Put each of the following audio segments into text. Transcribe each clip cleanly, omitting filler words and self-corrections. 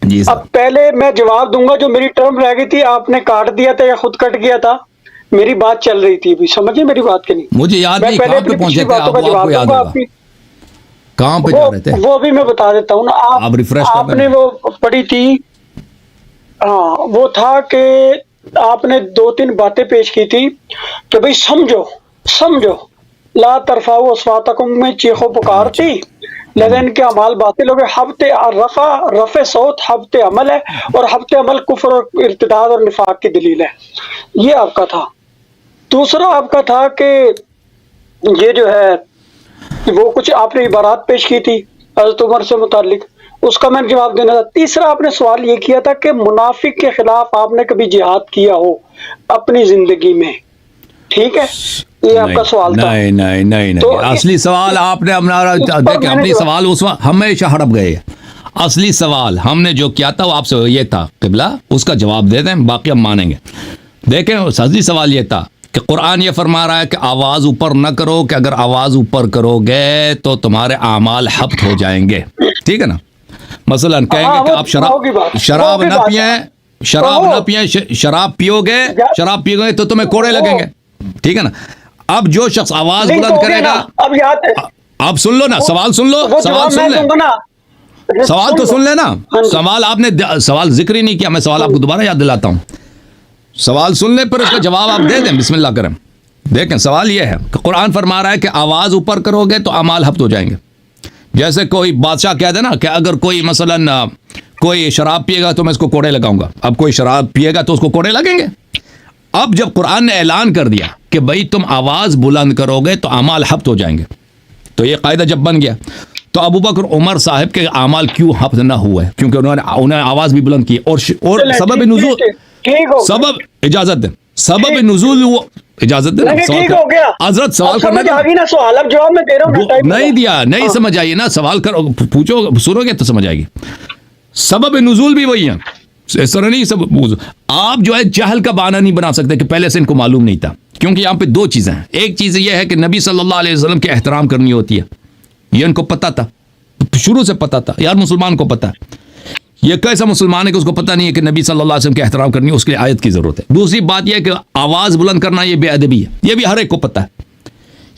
جی اب پہلے میں جواب دوں گا، جو میری ٹرم رہ گئی تھی آپ نے کاٹ دیا تھا یا خود کٹ گیا تھا، میری بات چل رہی تھی ابھی، سمجھے میری بات کے نہیں؟ مجھے یاد میں نہیں پہلے کہاں اپنی پہ پہنچے پچھلی تھے باتوں آپ، کا وہ آپ کو جواب یاد دوں گا ہوگا آپ کی، کہاں پہ جا رہے تھے وہ بھی میں بتا دیتا ہوں نا۔ آپ ریفریش کر آپ دیں نے وہ پڑھی تھی، ہاں وہ تھا کہ آپ نے 2-3 باتیں پیش کی تھی کہ بھئی سمجھو لا ترفعوا اصواتکم میں چیخ و پکار اچھا تھی، لہذا ان کے اعمال باطل ہو گئے۔ حبط رفع صوت حبط عمل ہے، اور حبط عمل کفر اور ارتداد اور نفاق کی دلیل ہے، یہ آپ کا تھا۔ دوسرا آپ کا تھا کہ یہ جو ہے وہ کچھ آپ نے عبارات پیش کی تھی حضرت عمر سے متعلق، اس کا میں نے جواب دینا تھا۔ تیسرا آپ نے سوال یہ کیا تھا کہ منافق کے خلاف آپ نے کبھی جہاد کیا ہو اپنی زندگی میں، ٹھیک ہے، یہ آپ کا سوال تھا۔ نہیں تو اصلی سوال آپ نے ہمارا اس پر دیکھیں، میں نے اپنی سوال اس وقت ہمیشہ ہڑپ گئے۔ اصلی سوال ہم نے جو کیا تھا وہ آپ سے یہ تھا قبلہ، اس کا جواب دے دیں، باقی ہم مانیں گے۔ دیکھیں اصلی سوال یہ تھا کہ قرآن یہ فرما رہا ہے کہ آواز اوپر نہ کرو، کہ اگر آواز اوپر کرو گے تو تمہارے اعمال حبط ہو جائیں گے، ٹھیک ہے نا؟ مثلا کہیں گے کہ آپ شراب نہ پئیں، شراب پیو گے تو تمہیں کوڑے لگیں گے، ٹھیک ہے نا؟ اب جو شخص آواز بلند کرے گا، اب یاد اب سن لو نا، سوال سن لو، سوال سن لیں، سوال تو سن لینا۔ سوال آپ نے سوال ذکر ہی نہیں کیا، میں سوال آپ کو دوبارہ یاد دلاتا ہوں۔ سوال سن لیں پھر اس کا جواب آپ دے دیں، بسم اللہ کریں۔ دیکھیں سوال یہ ہے کہ قرآن فرما رہا ہے کہ آواز اوپر کرو گے تو اعمال حبط ہو جائیں گے۔ جیسے کوئی بادشاہ کہہ دے نا کہ اگر کوئی مثلا کوئی شراب پیے گا تو میں اس کو کوڑے لگاؤں گا، اب کوئی شراب پیے گا تو اس کو کوڑے لگیں گے۔ اب جب قرآن نے اعلان کر دیا کہ بھائی تم آواز بلند کرو گے تو اعمال حبط ہو جائیں گے، تو یہ قاعدہ جب بن گیا تو ابو بکر عمر صاحب کے اعمال کیوں حبط نہ ہوئے؟ کیونکہ انہوں نے آواز بھی بلند کی، اور سبب نزول، سبب اجازت دیں، سبب نزول وہ اجازت دیں نا، حضرت سوال کرنا نا، سوال اب جواب میں دے رہا ہوں، نہیں دیا، نہیں سمجھ آئیے نا، سوال کرو، پوچھو، سنو گے تو سمجھ آئے گی۔ سبب نزول بھی وہی ہے، اس طرح نہیں سب آپ جو ہے جہل کا بہانہ نہیں بنا سکتے کہ پہلے سے ان کو معلوم نہیں تھا، کیونکہ یہاں پہ دو چیزیں ہیں۔ ایک چیز یہ ہے کہ نبی صلی اللہ علیہ وسلم کے احترام کرنی ہوتی ہے، یہ ان کو پتہ تھا، شروع سے پتہ تھا، یار مسلمان کو پتہ ہے۔ یہ کیسا مسلمان ہے کہ اس کو پتہ نہیں ہے کہ نبی صلی اللہ علیہ وسلم کے احترام کرنی ہے، اس کے لیے آیت کی ضرورت ہے۔ دوسری بات یہ ہے کہ آواز بلند کرنا یہ بے ادبی ہے، یہ بھی ہر ایک کو پتہ ہے،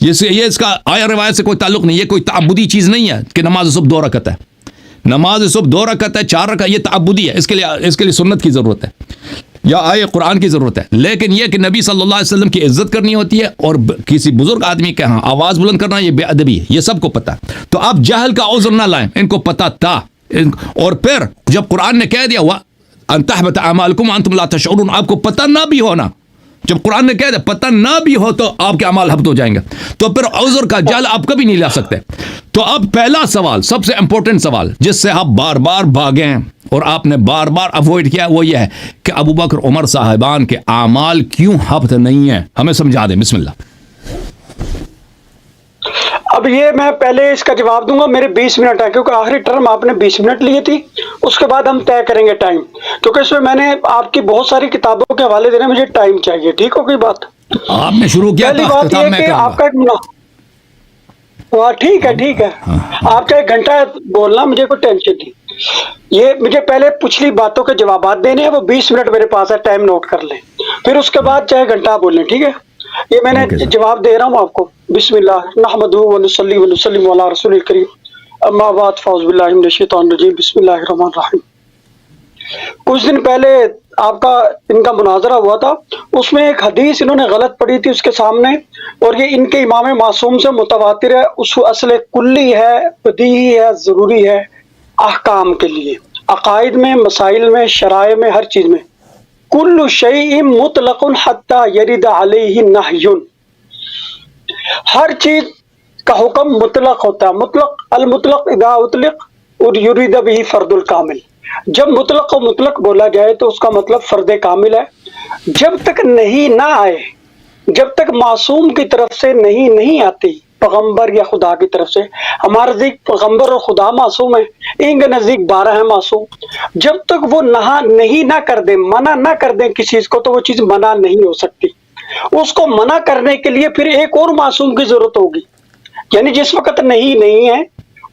یہ اس کا آیا روایت سے کوئی تعلق نہیں، یہ کوئی تعبدی چیز نہیں ہے کہ نماز صبح 2 رکعت ہے، نماز صبح 2 رکعت ہے، 4 رکعت، یہ تعبدی ہے، اس کے لیے سنت کی ضرورت ہے یا آئے قرآن کی ضرورت ہے۔ لیکن یہ کہ نبی صلی اللہ علیہ وسلم کی عزت کرنی ہوتی ہے، اور کسی بزرگ آدمی کے ہاں آواز بلند کرنا یہ بے ادبی ہے، یہ سب کو پتہ ہے۔ تو آپ جہل کا عذر نہ لائیں، ان کو پتہ تھا۔ اور پھر جب قرآن نے کہہ دیا ہوا ان تحبط اعمالکم وانتم لا تشعرون، آپ کو پتہ نہ بھی ہونا، جب قرآن نے کہہ دیا پتہ نہ بھی ہو تو آپ کے اعمال حبط ہو جائیں گے، تو پھر عذر کا جال آپ کبھی نہیں لا سکتے۔ تو اب پہلا سوال، سب سے امپورٹنٹ سوال جس سے آپ بار بار بھاگیں اور آپ نے بار بار اوائڈ کیا، وہ یہ ہے کہ ابو بکر عمر صاحبان کے اعمال کیوں حبط نہیں ہیں، ہمیں سمجھا دیں، بسم اللہ۔ اب یہ میں پہلے اس کا جواب دوں گا، میرے 20 منٹ ہے، کیونکہ آخری ٹرم آپ نے 20 منٹ لی تھی، اس کے بعد ہم طے کریں گے ٹائم، کیونکہ اس میں نے آپ کی بہت ساری کتابوں کے حوالے دینے، مجھے ٹائم چاہیے، ٹھیک ہو گئی بات؟ آپ نے شروع کیا پہلی بات یہ کہ آپ کا ٹھیک ہے، آپ چاہے گھنٹہ بولنا، مجھے کوئی ٹینشن نہیں۔ یہ مجھے پہلے پچھلی باتوں کے جوابات دینے ہیں، وہ 20 منٹ میرے پاس ہے، ٹائم نوٹ کر لیں، پھر اس کے بعد چاہے گھنٹہ بولیں، ٹھیک ہے؟ یہ میں نے جواب دے رہا ہوں آپ کو۔ بسم اللہ نحمدہ ونصلی ونسلم علی رسول الکریم، اما بعد فاعوذ باللہ من الشیطان الرجیم، بسم اللہ الرحمن الرحیم۔ کچھ دن پہلے آپ کا ان کا مناظرہ ہوا تھا، اس میں ایک حدیث انہوں نے غلط پڑھی تھی اس کے سامنے، اور یہ ان کے امام معصوم سے متواتر ہے، اس اصل کلی ہے، بدیہی ہے، ضروری ہے احکام کے لیے، عقائد میں، مسائل میں، شرائع میں، ہر چیز میں۔ کل شیء مطلق حتی یرد علیہ نہی، ہر چیز کا حکم مطلق ہوتا ہے، مطلق المطلق اذا اطلق اور یرید به فرد الکامل، جب مطلق کو مطلق بولا جائے تو اس کا مطلب فرد کامل ہے۔ جب تک نہیں نہ آئے، جب تک معصوم کی طرف سے نہیں آتی، پیغمبر یا خدا کی طرف سے، ہمارے نزدیک پیغمبر اور خدا معصوم ہے، ان کے نزدیک 12 ہیں معصوم، جب تک وہ نہیں نہ کر دیں، منع نہ کر دیں کسی چیز کو، تو وہ چیز منع نہیں ہو سکتی۔ اس کو منع کرنے کے لیے پھر ایک اور معصوم کی ضرورت ہوگی، یعنی جس وقت نہیں ہے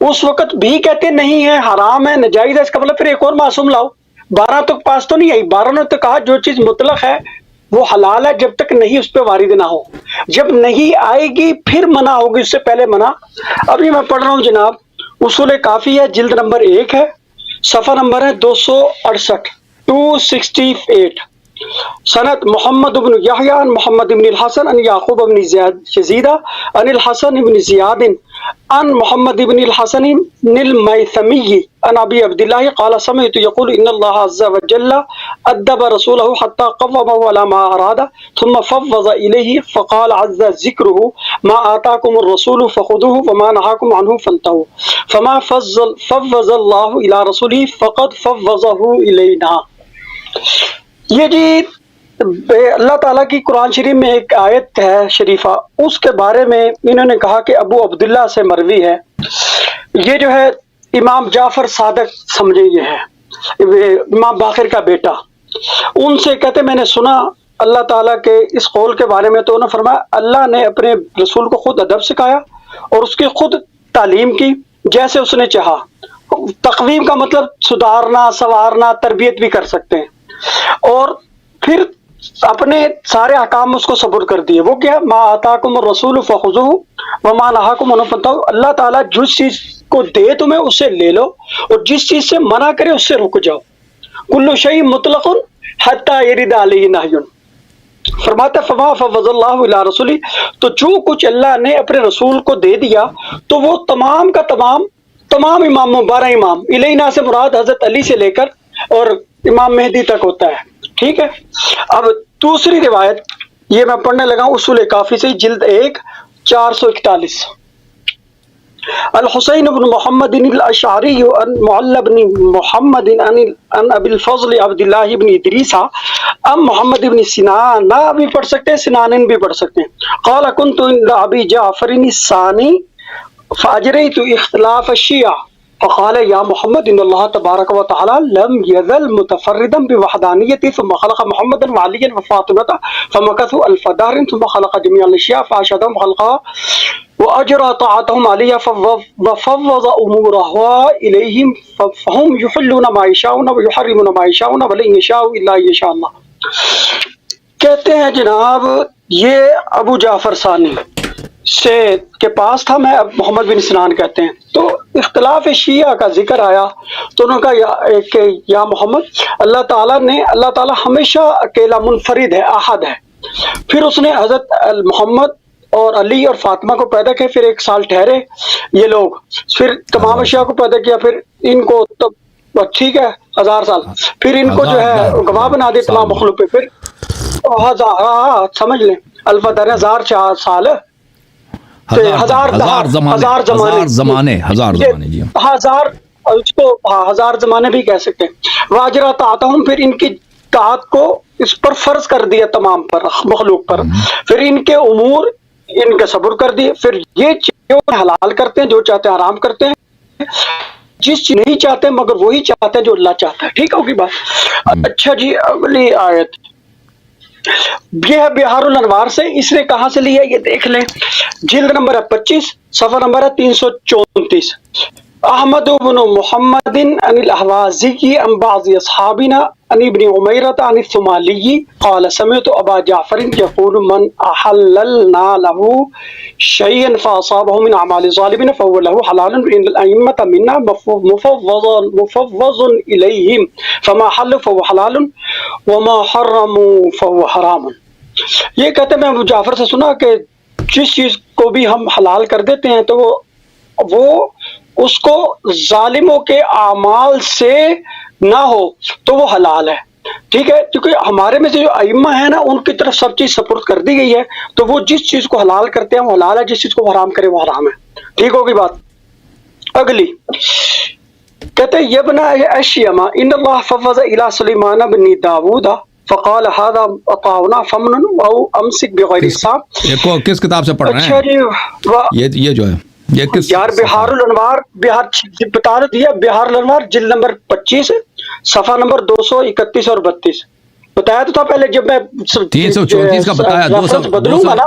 اس وقت بھی کہتے نہیں ہے، حرام ہے، نجائز ہے، اس کا مطلب پھر ایک اور معصوم لاؤ. 12 تک پاس تو نہیں آئی. 12 نے تو کہا جو چیز مطلق ہے وہ حلال ہے جب تک نہیں اس پہ وارد نہ ہو. جب نہیں آئے گی پھر منع ہوگی، اس سے پہلے منع. ابھی میں پڑھ رہا ہوں جناب، اصول کافی ہے، جلد نمبر 1 ہے، صفحہ نمبر ہے 268 268. سند محمد بن یحییٰ عن محمد بن الحسن عن یعقوب بن یزید عن الحسن بن زیاد عن محمد بن الحسن المیثمی عن ابی عبد الله قال سمعت يقول ان الله عز وجل ادب رسوله حتى قومه على ما اراد ثم فوض اليه فقال عز ذكره ما آتاكم الرسول فخذوه وما نهاكم عنه فانتهوا فما فوض الله الى رسوله فقد فوضه الينا. یہ جی اللہ تعالیٰ کی قرآن شریف میں ایک آیت ہے شریفہ، اس کے بارے میں انہوں نے کہا کہ ابو عبداللہ سے مروی ہے. یہ جو ہے امام جعفر صادق سمجھے، یہ ہے امام باقر کا بیٹا. ان سے کہتے میں نے سنا اللہ تعالیٰ کے اس قول کے بارے میں، تو انہوں نے فرمایا اللہ نے اپنے رسول کو خود ادب سکھایا اور اس کی خود تعلیم کی جیسے اس نے چاہا. تقویم کا مطلب سدھارنا، سنوارنا، تربیت بھی کر سکتے ہیں. اور پھر اپنے سارے احکام اس کو سپرد کر دیے. وہ کیا؟ ما آتاکم الرسول فخذوہ وما نہاکم عنہ فانتہوا. اللہ تعالیٰ جس چیز کو دے تمہیں اس سے لے لو، اور جس چیز سے منع کرے اس سے رک جاؤ. کل شیء مطلق حتی یرد علیہ نہی. فرماتا فما فوض اللہ الی رسولہ، تو جو کچھ اللہ نے اپنے رسول کو دے دیا تو وہ تمام کا تمام اماموں 12 امام، الینا سے مراد حضرت علی سے لے کر اور امام مہدی تک ہوتا ہے. ٹھیک ہے. اب دوسری روایت یہ میں پڑھنے لگا ہوں اصول کافی سے، جلد 1 441. الحسین بن محمد الاشعری عن معل بن محمد عن ابی الفضل عبد اللہ بن ادریس ام محمد بن سنان بھی پڑھ سکتے ہیں، سنانن بھی پڑھ سکتے ہیں. قال كنت عند ابی جعفر الثانی فاجریت اختلاف الشیعہ فقال یا محمد ان اللہ تبارک و تعالی لم یزل متفردا بوحدانیتی ثم خلق محمدا وعلیا وفاطمة فمكثوا 1000 دهر ثم خلق جميع الاشیاء فاشهدهم خلقها واجرى طاعتهم علیہ وفوض امورها الیہم فهم یحلون ما یشاؤون ویحرمون ما یشاؤون ولن یشاؤوا الا یشاء اللہ. کہتے ہیں جناب یہ ابو جعفر ثانی سے کے پاس تھا، میں اب محمد بن سنان کہتے ہیں. تو اختلاف شیعہ کا ذکر آیا تو انہوں نے کہا کہ یا محمد اللہ تعالیٰ ہمیشہ اکیلا منفرد ہے، احد ہے. پھر اس نے حضرت محمد اور علی اور فاطمہ کو پیدا کیا، پھر 1 سال ٹھہرے یہ لوگ، پھر تمام اشیاء کو پیدا کیا، پھر ان کو تو ٹھیک ہے 1000 سال، پھر ان کو جو ہے گواہ بنا دے تمام مخلوق پہ، پھر سمجھ لیں 1000 سال، ہزار زمانے جی، ہزار زمانے بھی کہہ سکتے ہیں. واجرہ طاعتہم، پھر ان کی طاعت کو اس پر فرض کر دیا تمام پر مخلوق پر. پھر ان کے امور ان کا صبر کر دیے. پھر یہ چیزیں حلال کرتے ہیں، جو چاہتے ہیں حرام کرتے ہیں، جس چیز نہیں چاہتے مگر وہی چاہتے ہیں جو اللہ چاہتا ہے. ٹھیک ہوگی بات. اچھا جی اگلی آیت یہ ہے بہار الانوار سے. اس نے کہاں سے لیا یہ دیکھ لیں، جلد نمبر ہے 25 صفحہ نمبر ہے 334. احمد بن محمد عن الاحوازی عن بعض اصحابنا عن ابن عمیرۃ عن الثمالی قال سمعت ابا جعفر يقول من احللنا له شيئا فاصابه من اعمال الظالمين فهو له حلال ان الائمه منا مفوض اليهم فما حل فهو حلال وما حرموا فهو حرام. یہ کہتے ہیں میں ابو جعفر سے سنا کہ جس چیز کو بھی ہم حلال کر دیتے ہیں تو وہ اس کو ظالموں کے اعمال سے نہ ہو تو وہ حلال ہے. ٹھیک ہے، کیونکہ ہمارے میں سے جو ائمہ ہیں نا ان کی طرف سب چیز سپرد کر دی گئی ہے، تو وہ جس چیز کو حلال کرتے ہیں وہ حلال ہے، جس چیز کو حرام کرے وہ حرام ہے. ٹھیک ہوگی بات. اگلی کہتے ہیں یبنا اشیما ان اللہ فوض الی سلیمان بن داود فقال هذا اطاعنا فمن او امسک بغیر حساب. کس کتاب سے پڑھ رہے ہیں؟ اچھا جی یہ جو ہے یہ کس یار بہار الانوار، بتا دیا بہار الانوار جلد نمبر 25 صفحہ نمبر 231 اور 32. بتایا تو تھا پہلے جب میں 334 کا بتایا، 200 بدلوں گا نا.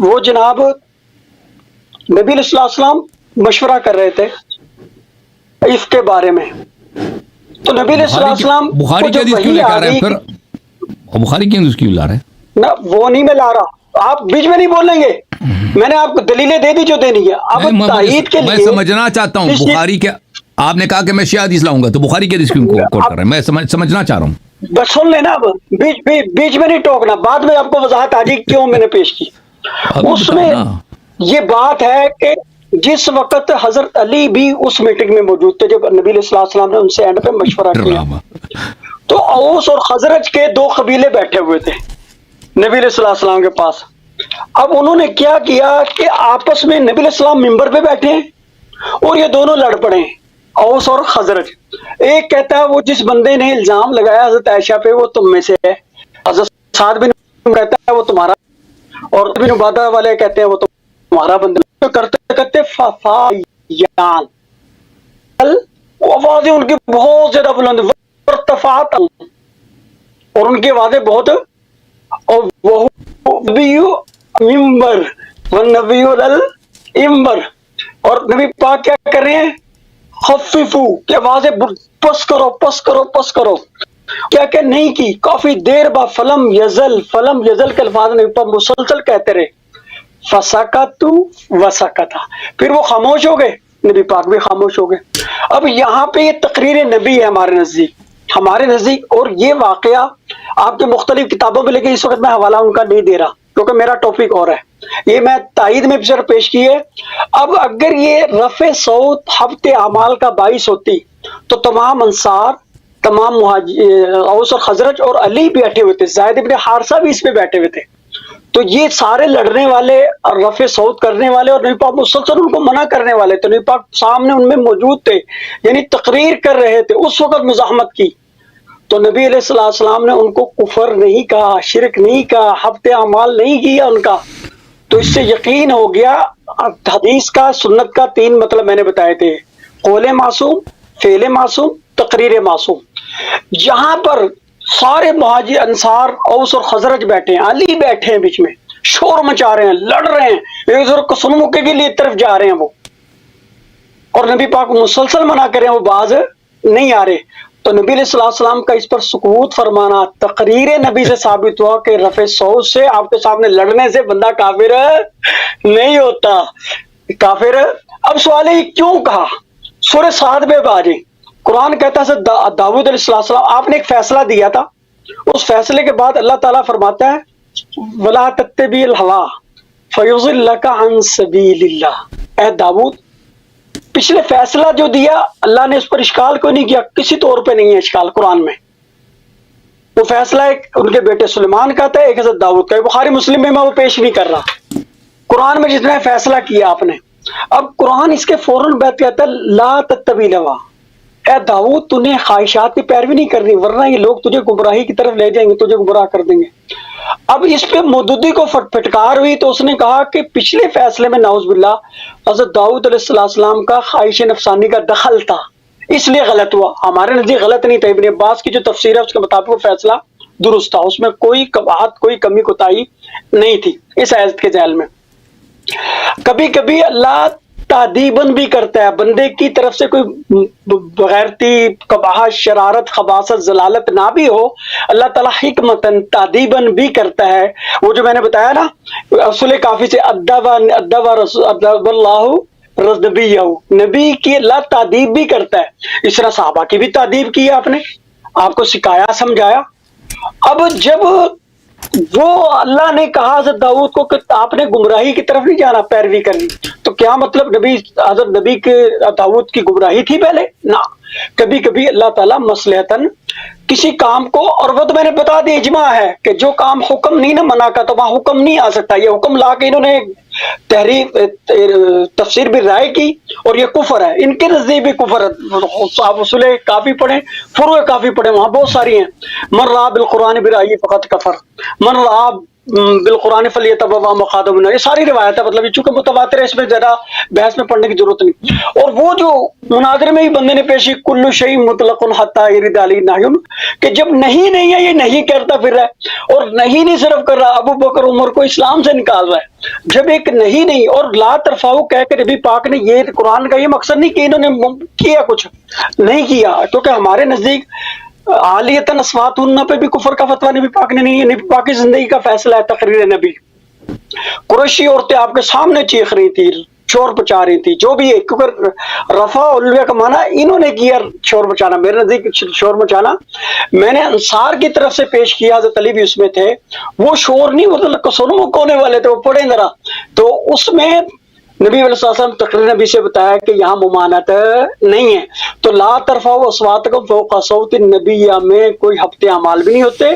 وہ جناب نبی علیہ السلام مشورہ کر رہے تھے اس کے بارے میں. تو نبی علیہ السلام بخاری کی حدیث کیوں لے کر رہے ہیں پھر؟ بخاری کی حدیث کیوں لا رہے ہیں؟ نہ وہ نہیں میں لا رہا، آپ بیچ میں نہیں بولیں گے. میں نے آپ کو دلیلیں دے دی جو دینی ہے. اب تائید کے میں لیے سمجھنا چاہتا ہوں بخاری کے، آپ نے کہا کہ میں شیعہ حدیث لاؤں گا، تو بخاری کی حدیث کیوں کوٹ کر رہے ہیں؟ میں سمجھنا چاہ رہا ہوں. بس سن لینا، اب بیچ میں نہیں ٹوکنا، بعد میں آپ کو وضاحت آ جائے کیوں میں نے پیش کی. اس میں یہ بات ہے کہ جس وقت حضرت علی بھی اس میٹنگ میں موجود تھے جب نبی علیہ السلام نے ان سے اینڈ پہ مشورہ کیا، تو اوس اور خزرج کے دو قبیلے بیٹھے ہوئے تھے نبی علیہ السلام کے پاس. اب انہوں نے کیا کیا کہ آپس میں نبی علیہ السلام ممبر پہ بیٹھے ہیں اور یہ دونوں لڑ پڑے ہیں، اوس اور خزرج. ایک کہتا ہے وہ جس بندے نے الزام لگایا حضرت عائشہ پہ وہ تم میں سے ہے، حضرت سعد بن کہتا ہے وہ تمہارا، اور بن عبادہ والے کہتے ہیں وہ تمہارا بندہ. کرتے کرتے ففایان آوازیں ان کی بہت زیادہ بلند، ارتفعت، اور ان کی آوازیں بہت، اور وہ نبی ممبر والنبی الامبر، اور نبی پاک کیا کر رہے ہیں؟ خففو کہ آوازیں پس کرو پس کرو پس کرو. کیا کہ نہیں کی کافی دیر بعد فلم یزل کے الفاظ نبی پاک مسلسل کہتے رہے. فسکتو وسکتا، پھر وہ خاموش ہو گئے، نبی پاک بھی خاموش ہو گئے. اب یہاں پہ یہ تقریر نبی ہے ہمارے نزدیک، اور یہ واقعہ آپ کے مختلف کتابوں میں، لیکن اس وقت میں حوالہ ان کا نہیں دے رہا کیونکہ میرا ٹاپک اور ہے، یہ میں تائید میں پیش کی ہے. اب اگر یہ رفع صوت حبط اعمال کا باعث ہوتی تو تمام انصار، تمام اوس اور خزرج اور علی بیٹھے ہوئے تھے، زید ابن حارثہ بھی اس پہ بیٹھے ہوئے تھے، تو یہ سارے لڑنے والے اور رفع صوت کرنے والے اور نبی پاک مسلسل ان کو منع کرنے والے تھے. نبی پاک سامنے ان میں موجود تھے، یعنی تقریر کر رہے تھے، اس وقت مزاحمت کی. تو نبی علیہ السلام نے ان کو کفر نہیں کہا، شرک نہیں کہا، حبط اعمال نہیں کیا ان کا. تو اس سے یقین ہو گیا. حدیث کا، سنت کا 3 مطلب میں نے بتائے تھے: قول معصوم، فعل معصوم، تقریر معصوم. یہاں پر سارے مہاجر، انصار، اوس اور خزرج بیٹھے ہیں، علی بیٹھے ہیں بیچ میں، شور مچا رہے ہیں، لڑ رہے ہیں، ایک دوسرے کو قسم کے لیے طرف جا رہے ہیں وہ، اور نبی پاک مسلسل منع کر رہے ہیں، وہ باز نہیں آ رہے. تو نبی علیہ السلام کا اس پر سکوت فرمانا تقریر نبی سے ثابت ہوا کہ رفع صوت سے، آپ کے سامنے لڑنے سے بندہ کافر نہیں ہوتا. کافر. اب سوال ہے کیوں کہا؟ سورہ صاد میں باجی قرآن کہتا ہے داؤد علیہ السلام، آپ نے ایک فیصلہ دیا تھا، اس فیصلے کے بعد اللہ تعالیٰ فرماتا ہے وَلَا تَتَّبِعِ الْهَوَىٰ فَيُضِلَّكَ عَنْ سَبِيلِ اللَّهِ. اے داؤد، پچھلے فیصلہ جو دیا اللہ نے اس پر اشکال کوئی نہیں کیا، کسی طور پہ نہیں ہے اشکال قرآن میں. وہ فیصلہ ایک ان کے بیٹے سلیمان کا تھا، ایک حضرت داؤد کا. بخاری مسلم میں وہ پیش نہیں کر رہا، قرآن میں جتنا فیصلہ کیا آپ نے. اب قرآن اس کے فوراً بعد کہتا ہے لا تتبع الہویٰ، اے داؤد تو نے خواہشات کی پیروی نہیں کرنی، ورنہ یہ لوگ تجھے گمراہی کی طرف لے جائیں گے، تجھے گمراہ کر دیں گے. اب اس پہ مودودی کو پھٹکار ہوئی تو اس نے کہا کہ پچھلے فیصلے میں نعوذ باللہ حضرت داؤد علیہ السلام کا خواہش نفسانی کا دخل تھا، اس لیے غلط ہوا. ہمارے نزدیک غلط نہیں تھا، ابن عباس کی جو تفسیر ہے اس کے مطابق وہ فیصلہ درست تھا، اس میں کوئی قباحت، کوئی کمی کوتاہی نہیں تھی اس آیت کے ذیل میں. کبھی کبھی اللہ تعدیباً بھی کرتا ہے، بندے کی طرف سے کوئی بغیرتی، قباحت، شرارت، خباثت، ضلالت نہ بھی ہو، اللہ تعالیٰ حکمتاً تعدیباً بھی کرتا ہے. وہ جو میں نے بتایا نا اصول کافی سے ادب اللہ نبیہ، نبی کی اللہ تعدیب بھی کرتا ہے. اس طرح صحابہ کی بھی تعدیب کی ہے، آپ نے، آپ کو سکھایا، سمجھایا. اب جب وہ اللہ نے کہا حضرت داؤد کو کہ آپ نے گمراہی کی طرف نہیں جانا، پیروی کرنی، تو کیا مطلب حضرت نبی کے داؤد کی گمراہی تھی پہلے؟ نہ. کبھی کبھی اللہ تعالیٰ مصلحتاً کسی کام کو، اور وہ تو میں نے بتا دی اجماع ہے کہ جو کام حکم نہیں نہ منع کا تو وہاں حکم نہیں آ سکتا. یہ حکم لا کے انہوں نے تفسیر بھی رائے کی، اور یہ کفر ہے، ان کے نزدیک بھی کفر ہے. آپ اصول کافی پڑھیں، فروع کافی پڑھیں، وہاں بہت ساری ہیں. من رأى بالقرآن برأيه فقط کفر، من رأى بالقرآن فلیتبوا مقعدہ من النار، یہ ساری روایت ہے، مطلب چونکہ متواتر ہے، اس میں زیادہ بحث میں پڑھنے کی ضرورت نہیں۔ اور وہ جو مناظرے میں ہی بندے نے پیش کی کل شیء مطلق حتی یرد علی نہی، کہ جب نہیں ہے یہ نہیں کرتا پھر رہا ہے، اور نہیں صرف کر رہا، ابو بکر عمر کو اسلام سے نکال رہا ہے۔ جب ایک نہیں اور لا ترفعوا کہہ کے نبی پاک نے یہ قرآن کا یہ مقصد نہیں کہ انہوں نے کیا کچھ نہیں کیا، کیونکہ ہمارے نزدیک عالیتاً اصواتہن پہ بھی کفر کا فتویٰ نبی پاک نے نہیں ہے، نبی پاک کی زندگی کا فیصلہ ہے تقریر نبی۔ قریشی عورتیں آپ کے سامنے چیخ رہی تھی، شور مچا رہی تھی، جو بھی ہے، کیونکہ رفع علویہ کا معنی انہوں نے کیا شور مچانا، میرے نزدیک شور مچانا میں نے انصار کی طرف سے پیش کیا، حضرت علی بھی اس میں تھے، وہ شور نہیں، وہ تو قسم کونے والے تھے، وہ پڑھیں ذرا، تو اس میں نبی علیہ الصلوۃ والسلام تقریر نبی سے بتایا کہ یہاں ممانعت نہیں ہے۔ تو لا ترفعوا اصواتکم فوق صوت النبی میں کوئی ہفتے اعمال بھی نہیں ہوتے،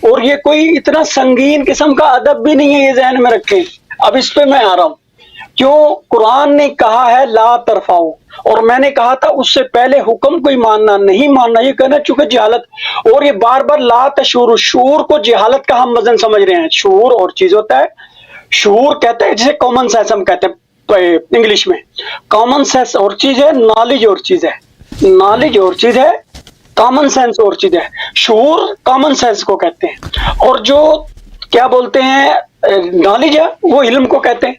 اور یہ کوئی اتنا سنگین قسم کا ادب بھی نہیں ہے، یہ ذہن میں رکھیں۔ اب اس پہ میں آ رہا ہوں، کیوں قرآن نے کہا ہے لا ترفعوا، اور میں نے کہا تھا اس سے پہلے حکم کوئی ماننا نہیں ماننا، یہ کہنا چونکہ جہالت، اور یہ بار بار لا تشعروا، شعور کو جہالت کا ہم وزن سمجھ رہے ہیں۔ شعور اور چیز ہوتا ہے، شعور کہتے ہیں جسے کامن سینس ہم کہتے ہیں انگلش میں، کامن سینس اور چیز ہے، نالج اور چیز ہے، نالج اور چیز ہے، کامن سینس اور چیز ہے۔ شعور کامن سینس کو کہتے ہیں، اور جو کیا بولتے ہیں نالج ہے وہ علم کو کہتے ہیں،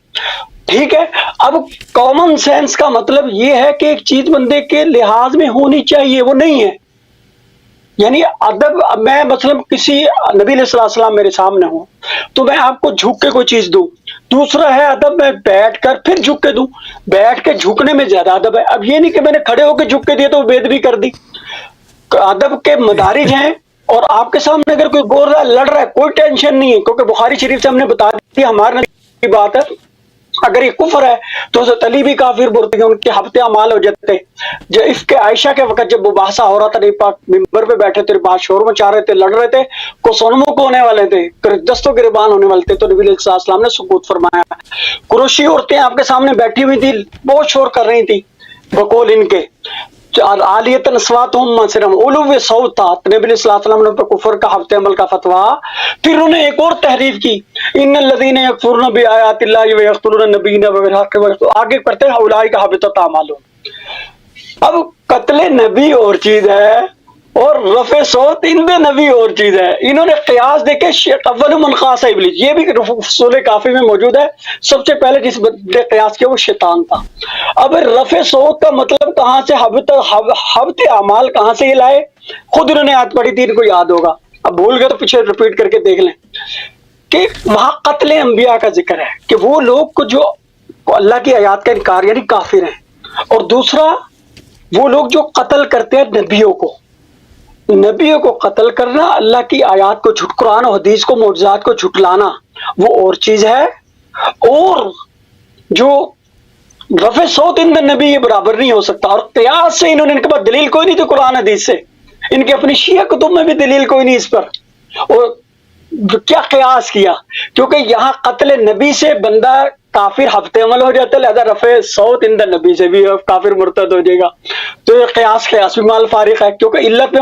ٹھیک ہے۔ اب کامن سینس کا مطلب یہ ہے کہ ایک چیز بندے کے لحاظ میں ہونی چاہیے، وہ نہیں ہے، یعنی ادب، میں مثلا کسی نبی علیہ السلام میرے سامنے ہوں تو میں آپ کو جھک کے کوئی چیز دوں، دوسرا ہے ادب میں بیٹھ کر پھر جھک کے دوں، بیٹھ کے جھکنے میں زیادہ ادب ہے۔ اب یہ نہیں کہ میں نے کھڑے ہو کے جھک کے دیا تو وہ بےادبی کر دی، ادب کے مدارج ہیں، اور آپ کے سامنے اگر کوئی بول رہا ہے لڑ رہا ہے کوئی ٹینشن نہیں ہے، کیونکہ بخاری شریف سے ہم نے بتا دیا ہمارے نبی کی بات ہے، اگر یہ کفر ہے تو حضرت علی بھی کافر بولتے ہیں، ان کے ہفتے اعمال ہو جاتے ہیں۔ جو عفق عائشہ کے وقت جب مباحثہ ہو رہا تھا، نبی پاک ممبر پہ بیٹھے تھے، بات شور مچا رہے تھے، لڑ رہے تھے، کو سونموں کو ہونے والے تھے، دستوں گریبان ہونے والے تھے، تو نبی علیہ السلام نے سکوت فرمایا۔ قریشی عورتیں آپ کے سامنے بیٹھی ہوئی تھی، بہت شور کر رہی تھی بقول ان کے، عالیتاً اصواتہم مسرم علو صوت تھا، نبی علیہ السلام نے کفر کا ہفتے عمل کا فتویٰ، پھر انہوں نے ایک اور تحریف کی، ان الذین یکفرون بآیات اللہ ویقتلون النبیین بغیر حق، آگے کرتے ہیں اولئک حبطت اعمالہم۔ اب قتل نبی اور چیز ہے اور رفع صوت عند نبی اور چیز ہے۔ انہوں نے قیاس دیکھے، اول من خاص ابلیس، یہ بھی رسول کافی میں موجود ہے، سب سے پہلے جس نے قیاس کیا وہ شیطان تھا۔ اب رفع صوت کا مطلب کہاں سے، حبط اعمال کہاں سے یہ لائے، خود انہوں نے آیت پڑھی تھی، ان کو یاد ہوگا، اب بھول گئے تو پیچھے ریپیٹ کر کے دیکھ لیں کہ وہاں قتل انبیاء کا ذکر ہے، کہ وہ لوگ کو جو اللہ کی آیات کا انکار یعنی کافر ہیں، اور دوسرا وہ لوگ جو قتل کرتے ہیں نبیوں کو، نبیوں کو قتل کرنا، اللہ کی آیات کو جھٹ، قرآن و حدیث کو، معجزات کو جھٹلانا، وہ اور چیز ہے۔ اور جو رفع صوت عند نبی یہ برابر نہیں ہو سکتا، اور قیاس سے انہوں نے، ان کے پاس دلیل کوئی نہیں تھی قرآن حدیث سے، ان کے اپنی شیعہ کتب میں بھی دلیل کوئی نہیں اس پر، اور کیا قیاس کیا، کیونکہ یہاں قتل نبی سے بندہ کافر ہفتے عمل ہو جاتا ہے، لہذا رفع صوت عند نبی سے بھی کافر مرتد ہو جائے گا، تو یہ قیاس بھی مال فارغ ہے، کیونکہ علت میں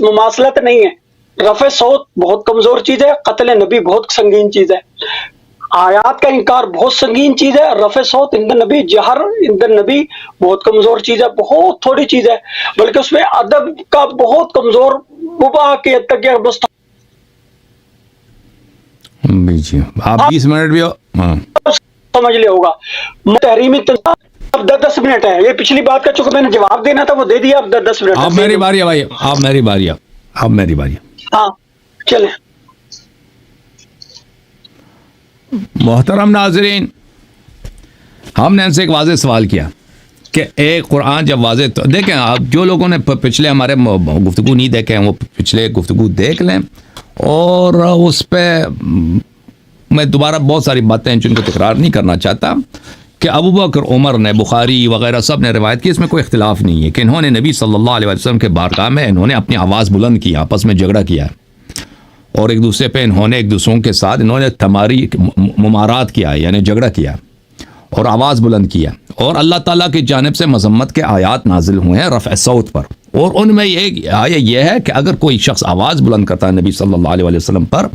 مماثلت نہیں ہے۔ رفع صوت بہت کمزور چیز ہے، قتل نبی بہت سنگین چیز ہے، آیات کا انکار بہت سنگین چیز ہے، رفع صوت عند نبی، جہر عند نبی بہت کمزور چیز ہے، بہت تھوڑی چیز ہے، بلکہ اس میں ادب کا بہت کمزور مباح کی حد تک جی آپ 20 منٹ بھی ہاں سمجھ لے ہوگا تحریمی اب 10 منٹ ہے، یہ پچھلی بات کا چونکہ میں نے جواب دینا تھا وہ دے دیا، اب 10 منٹ آپ میری باری ہے بھائی، آپ میری باری ہے، آپ میری باری ہے۔ ہاں چلیں۔ محترم ناظرین، ہم نے ان سے ایک واضح سوال کیا کہ ایک قرآن جب واضح، تو دیکھیں آپ جو لوگوں نے پچھلے ہمارے گفتگو نہیں دیکھے ہیں وہ پچھلے گفتگو دیکھ لیں، اور اس پہ میں دوبارہ بہت ساری باتیں جن کو تکرار نہیں کرنا چاہتا، کہ ابو بکر، عمر نے، بخاری وغیرہ سب نے روایت کی، اس میں کوئی اختلاف نہیں ہے کہ انہوں نے نبی صلی اللہ علیہ وسلم کے بارگاہ میں انہوں نے اپنی آواز بلند کی، آپس میں جھگڑا کیا ہے، اور ایک دوسرے پہ انہوں نے ایک دوسروں کے ساتھ انہوں نے تماری ممارات کیا ہے، یعنی جھگڑا کیا اور آواز بلند کیا، اور اللہ تعالیٰ کی جانب سے مذمت کے آیات نازل ہوئے ہیں رفع صوت پر، اور ان میں یہ آیا یہ ہے کہ اگر کوئی شخص آواز بلند کرتا ہے نبی صلی اللہ علیہ وسلم پر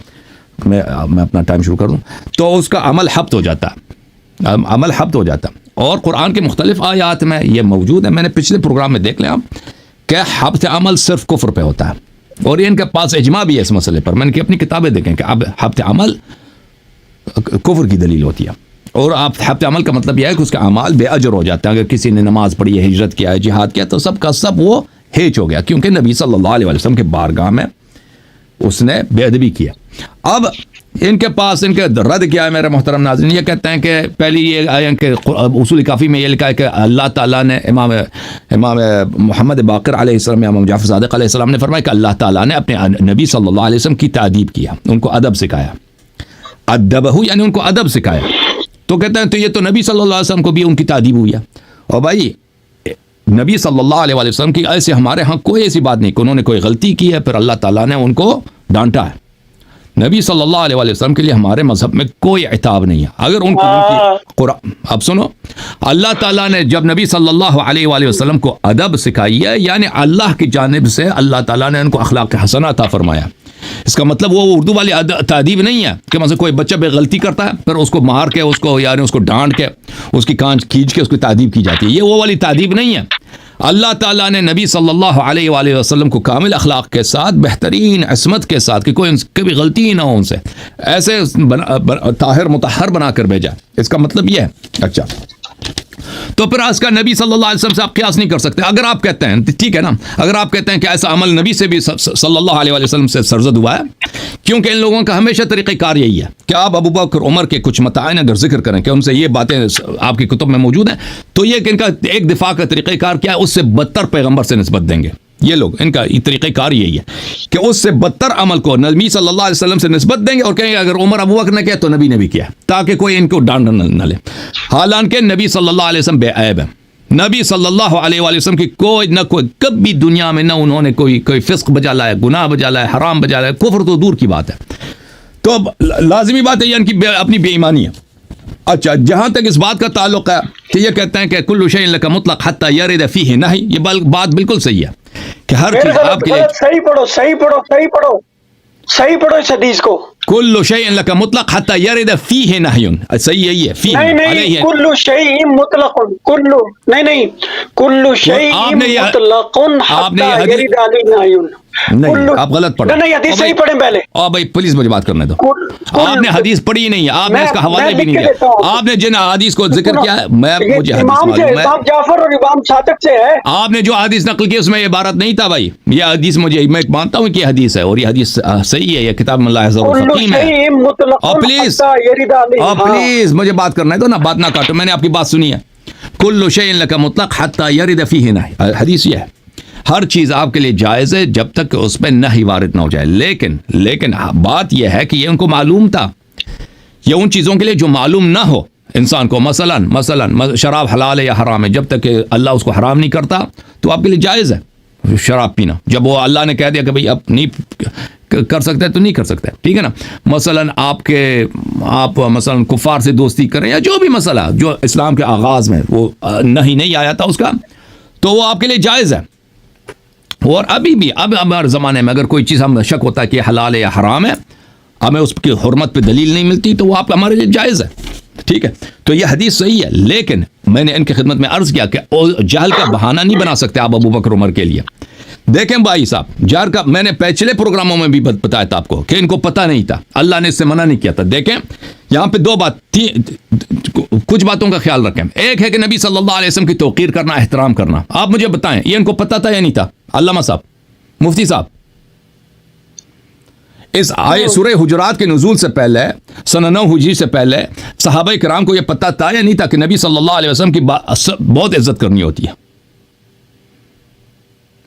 میں اپنا ٹائم شروع کر دوں تو اس کا عمل حبط ہو جاتا ہے، عمل حبط ہو جاتا ہے. اور قرآن کے مختلف آیات میں یہ موجود ہے، میں نے پچھلے پروگرام میں دیکھ لیں آپ کہ حبط عمل صرف کفر پہ ہوتا ہے، اور یہ ان کے پاس اجماع بھی ہے اس مسئلے پر. میں نے اپنی کتابیں دیکھیں کہ اب حبط عمل کفر کی دلیل ہوتی ہے. اور آپ حبط عمل کا مطلب یہ ہے کہ اس کا اعمال بے اجر ہو جاتا ہے. اگر کسی نے نماز پڑھی ہے، ہجرت کیا ہے، جہاد کیا، تو سب کا سب وہ ہیچ ہو گیا، کیونکہ نبی صلی اللہ علیہ وسلم کے بارگاہ میں اس نے بے ادبی کیا. اب ان کے پاس ان کے رد کیا ہے میرے محترم ناظرین؟ یہ کہتے ہیں کہ پہلی یہ آئے کہ اصول کافی میں یہ لکھا ہے کہ اللہ تعالیٰ نے امام محمد باقر علیہ السلام، امام جعفر صادق علیہ السلام نے فرمایا کہ اللہ تعالیٰ نے اپنے نبی صلی اللہ علیہ وسلم کی تعدیب کیا، ان کو ادب سکھایا. ادبہ یعنی ان کو ادب سکھایا. تو کہتے ہیں تو یہ تو نبی صلی اللہ علیہ وسلم کو بھی ان کی تعدیب ہوئی ہے. اور بھائی نبی صلی اللہ علیہ وسلم کی ایسے ہمارے ہاں کوئی ایسی بات نہیں کہ انہوں نے کوئی غلطی کی ہے پھر اللہ تعالیٰ نے ان کو ڈانٹا ہے. نبی صلی اللہ علیہ وسلم کے لیے ہمارے مذہب میں کوئی عتاب نہیں ہے. اگر ان کو قرآن، اب سنو، اللہ تعالیٰ نے جب نبی صلی اللہ علیہ وآلہ وسلم کو ادب سکھائی ہے، یعنی اللہ کی جانب سے اللہ تعالیٰ نے ان کو اخلاق حسنہ عطا فرمایا. اس کا مطلب وہ اردو والی تعدیب نہیں ہے کہ مثلا کوئی بچہ بے غلطی کرتا ہے پھر اس کو مار کے اس کو یعنی اس کو ڈانٹ کے اس کی کان کھینچ کے اس کی تعدیب کی جاتی ہے. یہ وہ والی تعدیب نہیں ہے. اللہ تعالیٰ نے نبی صلی اللہ علیہ وآلہ وسلم کو کامل اخلاق کے ساتھ، بہترین عصمت کے ساتھ، کہ کوئی کبھی غلطی ہی نہ ہو ان سے، ایسے طاہر مطہر بنا کر بھیجا. اس کا مطلب یہ ہے. اچھا، تو پھر اس کا نبی صلی اللہ علیہ وسلم سے آپ قیاس نہیں کر سکتے. اگر آپ کہتے ہیں ٹھیک ہے نا، اگر آپ کہتے ہیں کہ ایسا عمل نبی سے بھی صلی اللہ علیہ وسلم سے سرزد ہوا ہے، کیونکہ ان لوگوں کا ہمیشہ طریقہ کار یہی ہے کہ آپ ابو بکر عمر کے کچھ متعین اگر ذکر کریں کہ ان سے یہ باتیں آپ کی کتب میں موجود ہیں، تو یہ کہ ان کا ایک دفاع کا طریقہ کار کیا ہے، اس سے بدتر پیغمبر سے نسبت دیں گے. یہ لوگ ان کا طریقہ کار یہی ہے کہ اس سے بدتر عمل کو نبی صلی اللہ علیہ وسلم سے نسبت دیں گے اور کہیں گے اگر عمر ابو بکر نے کیا تو نبی نے بھی کیا، تاکہ کوئی ان کو ڈانٹ نہ لے. حالانکہ نبی صلی اللہ علیہ وسلم بے عیب ہے. نبی صلی اللہ علیہ وآلہ وسلم کی کوئی کبھی دنیا میں نہ انہوں نے کوئی فسق بجا لایا، گناہ بجا لایا، حرام بجا لایا، کفر تو دور کی بات ہے. تو اب لازمی بات ہے یہ ان کی اپنی بے ایمانی ہے. اچھا، جہاں تک اس بات کا تعلق ہے کہ یہ کہتے ہیں کہ کل شیء لک مطلق حتی یرد فیہ نہی، یہ بات بالکل صحیح ہے کہ ہر چیز آپ کے لیے صحیح پڑھو اس حدیث کو. کل شیء لک مطلق حتی یرد فیہ نہی، صحیح یہی ہے. فیہ نہیں، کل شیء مطلق، نہیں کل شیء مطلق حتی یرد علیہ نہی. نہیں، آپ غلط پڑھیں. نہیں، حدیث صحیح پڑھیں پہلے. بھائی پلیز مجھے بات کرنے دو. آپ نے حدیث پڑھی نہیں ہے، آپ نے اس کا حوالے بھی نہیں دیا. آپ نے جن حدیث کو ذکر کیا ہے، مجھے امام جعفر اور امام صادق سے ہے. آپ نے جو حدیث نقل کی اس میں یہ عبارت نہیں تھا بھائی. یہ حدیث میں مانتا ہوں کہ یہ حدیث ہے اور یہ حدیث صحیح ہے، یہ کتاب ملاحظہ الفقیم ہے. پلیز مجھے بات کرنا ہے تو نا، بات نہ کاٹو. میں نے آپ کی بات سنی ہے. کل شیء لک مطلق حتی یرد فیہ نہی، حدیث یہ ہے. ہر چیز آپ کے لیے جائز ہے جب تک کہ اس پہ نہی وارد نہ ہو جائے. لیکن بات یہ ہے کہ یہ ان کو معلوم تھا. یہ ان چیزوں کے لیے جو معلوم نہ ہو انسان کو، مثلا شراب حلال ہے یا حرام ہے، جب تک کہ اللہ اس کو حرام نہیں کرتا تو آپ کے لیے جائز ہے شراب پینا. جب وہ اللہ نے کہہ دیا کہ بھئی اب نہیں کر سکتے تو نہیں کر سکتے، ٹھیک ہے نا. مثلا آپ مثلا کفار سے دوستی کریں یا جو بھی مسئلہ جو اسلام کے آغاز میں وہ نہیں آیا تھا اس کا، تو وہ آپ کے لیے جائز ہے. اور ابھی بھی اب ہمارے زمانے میں اگر کوئی چیز ہم شک ہوتا ہے کہ حلال ہے یا حرام ہے، ہمیں اس کی حرمت پہ دلیل نہیں ملتی، تو وہ آپ ہمارے لیے جائز ہے. ٹھیک ہے، تو یہ حدیث صحیح ہے. لیکن میں نے ان کی خدمت میں عرض کیا کہ جہل کا بہانہ نہیں بنا سکتے آپ ابو بکر عمر کے لیے. دیکھیں بھائی صاحب، جہل کا میں نے پچھلے پروگراموں میں بھی بتایا تھا آپ کو کہ ان کو پتہ نہیں تھا، اللہ نے اس سے منع نہیں کیا تھا. دیکھیں یہاں پہ دو بات تھی، کچھ باتوں کا خیال رکھیں. ایک ہے کہ نبی صلی اللہ علیہ وسلم کی توقیر کرنا، احترام کرنا. آپ مجھے بتائیں یہ ان کو پتہ تھا یا نہیں تھا؟ علامہ صاحب، مفتی صاحب، اس سورہ حجرات کے نزول سے پہلے سنہ 9 ہجری سے پہلے صحابہ کرام کو یہ پتہ تھا یا نہیں تھا کہ نبی صلی اللہ علیہ وسلم کی بہت عزت کرنی ہوتی ہے؟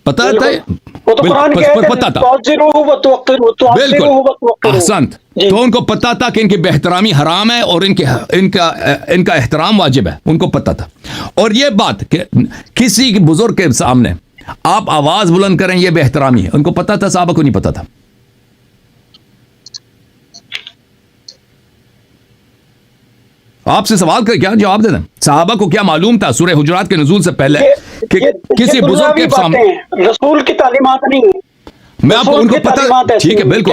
پتہ تھا، پتہ تھا، بالکل احسنت. تو ان کو پتہ تھا کہ ان کی بہترامی حرام ہے اور ان کا احترام واجب ہے، ان کو پتہ تھا. اور یہ بات کہ کسی بزرگ کے سامنے آپ آواز بلند کریں یہ بے احترامی ہے، ان کو پتہ تھا، صحابہ کو نہیں پتہ تھا. آپ سے سوال کر کیا جواب دے دیں، صحابہ کو کیا معلوم تھا سورہ حجرات کے نزول سے پہلے کہ کسی بزرگ کے سامنے رسول کی تعلیمات نہیں ہے، میں آپ کو ان کو پتہ، ٹھیک ہے، بالکل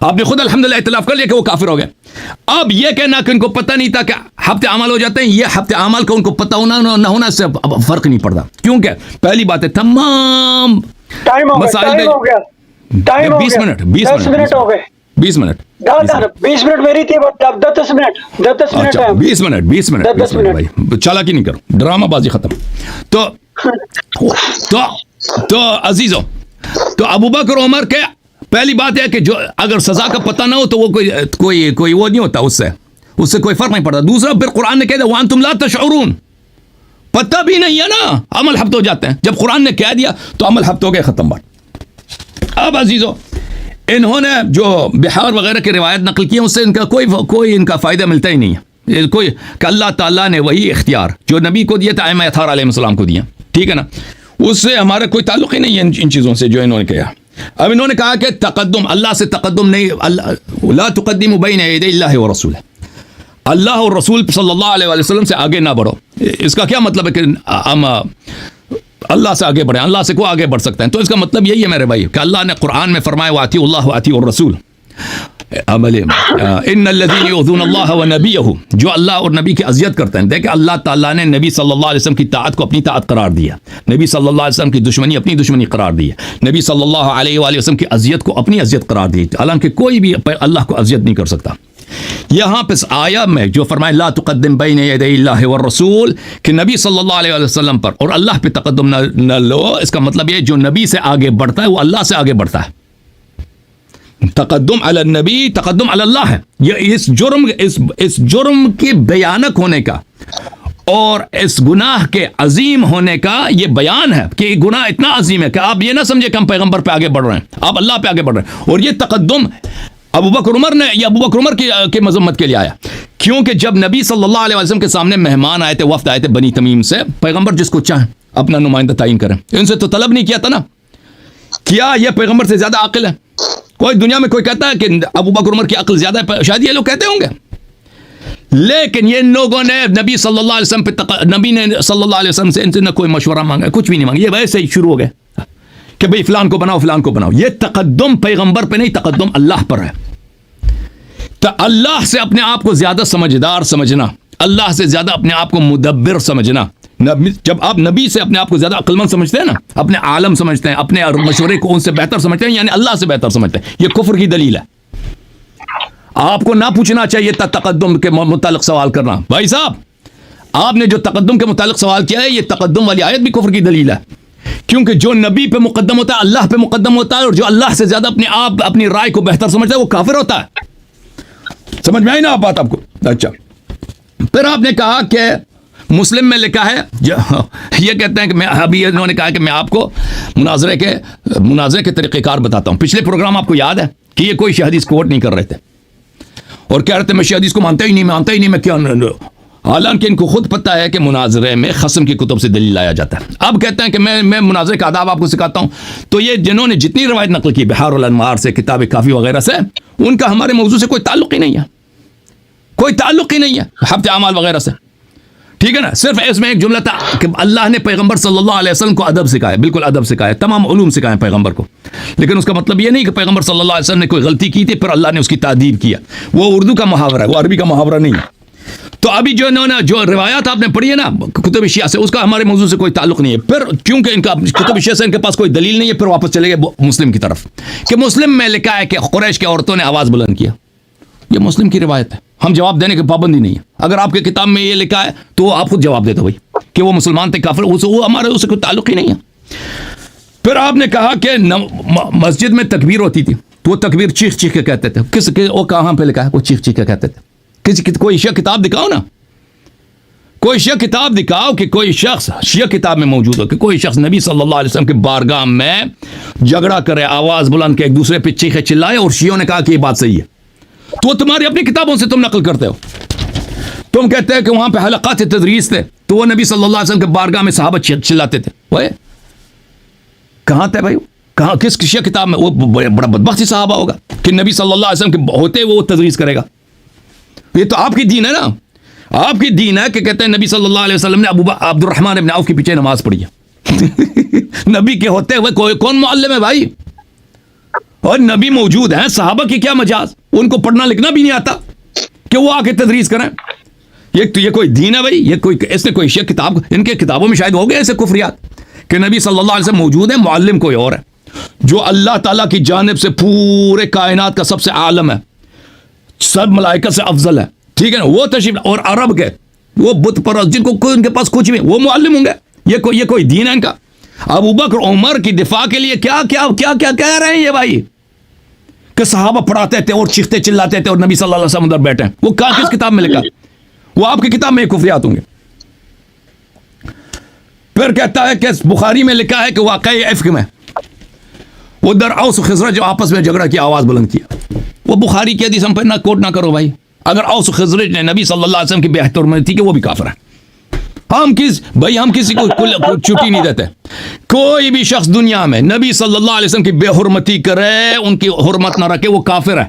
آپ نے خود الحمدللہ اعتراف کر لیا کہ وہ کافر ہو گئے. اب یہ کہنا کہ ان کو پتہ نہیں تھا کہ ہفتے اعمال ہو جاتے ہیں, یہ ہفتے اعمال کا ان کو پتہ ہونا نہ ہونا سے اب فرق نہیں پڑتا. کیونکہ پہلی بات ہے تمام مسائل میں 20 منٹ 10 منٹ ہو گئے. 20 منٹ 20 منٹ میری تھی, 10 منٹ 10 منٹ اچھا 20 منٹ بھائی چالاکی نہیں کرو, ڈرامہ بازی ختم. تو عزیزو, تو ابوبکر عمر کے پہلی بات ہے کہ جو اگر سزا کا پتہ نہ ہو تو وہ کوئی وہ نہیں ہوتا, اس سے کوئی فرق نہیں پڑتا. دوسرا پھر قرآن نے کہہ دیا وانتم لا تشعرون, پتہ بھی نہیں ہے نا, عمل ہفت ہو جاتے ہیں. جب قرآن نے کہہ دیا تو عمل ہفت ہو گئے, ختم بات. اب عزیزو, انہوں نے جو بہار وغیرہ کی روایت نقل کی ہے اس سے ان کا کوئی ان کا فائدہ ملتا ہی نہیں ہے. کوئی کہ اللہ تعالیٰ نے وہی اختیار جو نبی کو دیا تھا ائمہ اطہار علیہ السلام کو دیا, ٹھیک ہے نا, اس سے ہمارا کوئی تعلق ہی نہیں ہے ان چیزوں سے جو انہوں نے کہا. اب انہوں نے کہا کہ تقدم, اللہ سے تقدم نہیں, لا تقدموا بین یدی اللہ ورسولہ, اللہ اور رسول صلی اللہ علیہ وسلم سے آگے نہ بڑھو. اس کا کیا مطلب ہے کہ ہم اللہ سے آگے بڑھیں؟ اللہ سے کو آگے بڑھ سکتے ہیں؟ تو اس کا مطلب یہی ہے میرے بھائی کہ اللہ نے قرآن میں فرمایا واطیعوا اللہ واطیعوا الرسول, ان الذین یؤذون اللہ ونبیہ, جو اللہ اور نبی کی اذیت کرتے ہیں. دیکھیں اللہ تعالیٰ نے نبی صلی اللہ علیہ وسلم کی طاعت کو اپنی طاعت قرار دیا, نبی صلی اللہ علیہ وسلم کی دشمنی اپنی دشمنی قرار دی, نبی صلی اللہ علیہ وآلہ وسلم کی اذیت کو اپنی اذیت قرار دی, حالانکہ کوئی بھی اللہ کو اذیت نہیں کر سکتا. یہاں پہ آیا میں جو فرمائے لا تقدم بین یدی اللہ والرسول, کہ نبی صلی اللہ علیہ وسلم پر اور اللہ پہ تقدم نہ لو, اس کا مطلب یہ جو نبی سے آگے بڑھتا ہے وہ اللہ سے آگے بڑھتا ہے. تقدم علی النبی تقدم علی اللہ ہے. یہ اس جرم کے بیانک ہونے کا اور اس گناہ کے عظیم ہونے کا یہ بیان ہے کہ یہ گناہ اتنا عظیم ہے کہ آپ یہ نہ سمجھے کہ ہم پیغمبر پہ آگے بڑھ رہے ہیں, آپ اللہ پہ آگے بڑھ رہے ہیں. اور یہ تقدم ابوبکر عمر کی مذمت کے لیے آیا, کیونکہ جب نبی صلی اللہ علیہ وسلم کے سامنے مہمان آئے تھے, وفد آئے تھے بنی تمیم سے, پیغمبر جس کو چاہیں اپنا نمائندہ تعین کریں, ان سے تو طلب نہیں کیا تھا نا. کیا یہ پیغمبر سے زیادہ عاقل ہے؟ کوئی دنیا میں کوئی کہتا ہے کہ ابوبکر عمر کی عقل زیادہ ہے؟ شاید یہ لوگ کہتے ہوں گے, لیکن یہ لوگوں نے نبی صلی اللہ علیہ وسلم پہ نبی نے صلی اللہ علیہ وسلم سے ان سے نہ کوئی مشورہ مانگا, کچھ بھی نہیں مانگا, یہ ویسے ہی شروع ہو گئے کہ بھئی فلان کو بناؤ فلان کو بناؤ. یہ تقدم پیغمبر پہ نہیں, تقدم اللہ پر ہے. تو اللہ سے اپنے آپ کو زیادہ سمجھدار سمجھنا, اللہ سے زیادہ اپنے آپ کو مدبر سمجھنا, جب آپ نبی سے اپنے آپ کو زیادہ عقل مند سمجھتے ہیں نا, اپنے عالم سمجھتے ہیں, اپنے مشورے کو ان سے بہتر سمجھتے ہیں, یعنی اللہ سے بہتر سمجھتے ہیں, یہ کفر کی دلیل ہے. آپ کو نہ پوچھنا چاہیے تھا تقدم کے متعلق سوال کرنا. بھائی صاحب, آپ نے جو تقدم کے متعلق سوال کیا ہے, یہ تقدم والی آیت بھی کفر کی دلیل ہے, کیونکہ جو نبی پہ مقدم ہوتا ہے اللہ پہ مقدم ہوتا ہے, اور جو اللہ سے زیادہ اپنے آپ اپنی رائے کو بہتر سمجھتا ہے وہ کافر ہوتا ہے. سمجھ میں آئی نا آپ بات آپ کو؟ اچھا, پھر آپ نے کہا کہ مسلم میں لکھا ہے, یہ کہتے ہیں کہ میں ابھی انہوں نے کہا کہ میں آپ کو مناظرے کے طریقہ کار بتاتا ہوں. پچھلے پروگرام آپ کو یاد ہے کہ یہ کوئی حدیث کوٹ نہیں کر رہے تھے اور کہہ رہے تھے میں حدیث کو مانتا ہی نہیں, میں کیا, حالانکہ ان کو خود پتہ ہے کہ مناظرے میں خصم کی کتب سے دلیل لایا جاتا ہے. اب کہتے ہیں کہ میں مناظرے کا آداب آپ کو سکھاتا ہوں. تو یہ جنہوں نے جتنی روایت نقل کی بحار الانوار سے, کتاب کافی وغیرہ سے, ان کا ہمارے موضوع سے کوئی تعلق ہی نہیں ہے, کوئی تعلق ہی نہیں ہے ہفتے اعمال وغیرہ سے, ٹھیک ہے نا. صرف اس میں ایک جملہ تھا کہ اللہ نے پیغمبر صلی اللہ علیہ وسلم کو ادب سکھایا, بالکل ادب سکھایا, تمام علوم سکھائے پیغمبر کو, لیکن اس کا مطلب یہ نہیں کہ پیغمبر صلی اللہ علیہ وسلم نے کوئی غلطی کی تھی پھر اللہ نے اس کی تعدیل کیا. وہ اردو کا محاورہ ہے, وہ عربی کا محاورہ نہیں ہے. تو ابھی جو انہوں نے جو روایات آپ نے پڑھی ہے نا کتب شیعہ سے, اس کا ہمارے موضوع سے کوئی تعلق نہیں ہے. پھر کیونکہ ان کا کتب شیعہ سے ان کے پاس کوئی دلیل نہیں ہے, پھر واپس چلے گئے مسلم کی طرف کہ مسلم میں لکھا ہے کہ قریش کے عورتوں نے آواز بلند کیا. یہ مسلم کی روایت ہے, ہم جواب دینے کی پابندی نہیں ہے. اگر آپ کے کتاب میں یہ لکھا ہے تو آپ خود جواب دیتے بھائی کہ وہ مسلمان تھے کافر, وہ ہمارے اس سے کوئی تعلق ہی نہیں ہے. پھر آپ نے کہا کہ مسجد میں تکبیر ہوتی تھی تو وہ تکبیر چیخ چیخ کے کہتے تھے. کس کے وہ کہاں پہ لکھا ہے وہ چیخ چیخ کے کہتے تھے؟ کوئی شیعہ کتاب دکھاؤ نا, کوئی شیعہ کتاب دکھاؤ کہ کوئی شخص شیعہ کتاب میں موجود ہو کہ کوئی شخص نبی صلی اللہ علیہ وسلم کے بارگاہ میں جھگڑا کرے, آواز بلند کے ایک دوسرے پہ چیخے چلائے, اور شیعوں نے کہا کہ یہ بات صحیح ہے. تو وہ تمہاری اپنی کتابوں سے تم نقل کرتے ہو. تم کہتے ہیں کہ وہاں پہ حلقات تدریس تھے تو وہ نبی صلی اللہ علیہ وسلم کے بارگاہ میں صحابہ چلاتے تھے. وہ کہاں تھے بھائی, کہاں کس شیعہ کتاب میں؟ وہ بڑا بدبختی صحابہ ہوگا کہ نبی صلی اللہ علیہ وسلم کے ہوتے وہ تدریس کرے گا. یہ تو آپ کی دین ہے نا, آپ کی دین ہے کہ کہتے ہیں نبی صلی اللہ علیہ وسلم نے عبد الرحمن ابن عوف کے پیچھے نماز پڑھی ہے. نبی کے ہوتے ہوئے کون معلم ہے بھائی؟ اور نبی موجود ہیں, صحابہ کی کیا مجاز, ان کو پڑھنا لکھنا بھی نہیں آتا کہ وہ آ کے تدریس کریں. یہ کوئی دین ہے بھائی؟ یہ کوئی اس نے کوئی شیخ کتاب, ان کے کتابوں میں شاید ہو گئے ایسے کفریات کہ نبی صلی اللہ علیہ وسلم موجود ہے, معلم کوئی اور ہے, جو اللہ تعالیٰ کی جانب سے پورے کائنات کا سب سے عالم ہے, سب ملائکہ سے افضل ہے, ٹھیک ہے نا, وہ تشریف, اور عرب کے وہ بت پرست جن کو ان کے پاس کچھ بھی, وہ معلم ہوں گے. یہ کوئی دین ہے ان کا؟ ابو بکر عمر کی دفاع کے لیے کیا کیا کیا کیا کہہ رہے ہیں یہ بھائی, کہ صحابہ پڑھاتے تھے اور چیختے چلاتے تھے اور نبی صلی اللہ علیہ وسلم ادھر بیٹھے. وہ کہاں کس کتاب میں لکھا؟ وہ آپ کی کتاب میں کفریات ہوں گے. پھر کہتا ہے کہ بخاری میں لکھا ہے کہ واقعی افک میں ادھر اوس و خزرج جو آپس میں جھگڑا کیا, آواز بلند کیا. وہ بخاری کی حدیث ہم پہ نہ کوٹ نہ کرو بھائی. اگر اوس و خزرج نے نبی صلی اللہ علیہ وسلم کی بے حرمتی تھی کہ وہ بھی کافر ہے. ہم کسی کو چھٹی نہیں دیتے. کوئی بھی شخص دنیا میں نبی صلی اللہ علیہ وسلم کی بے حرمتی کرے, ان کی حرمت نہ رکھے, وہ کافر ہے.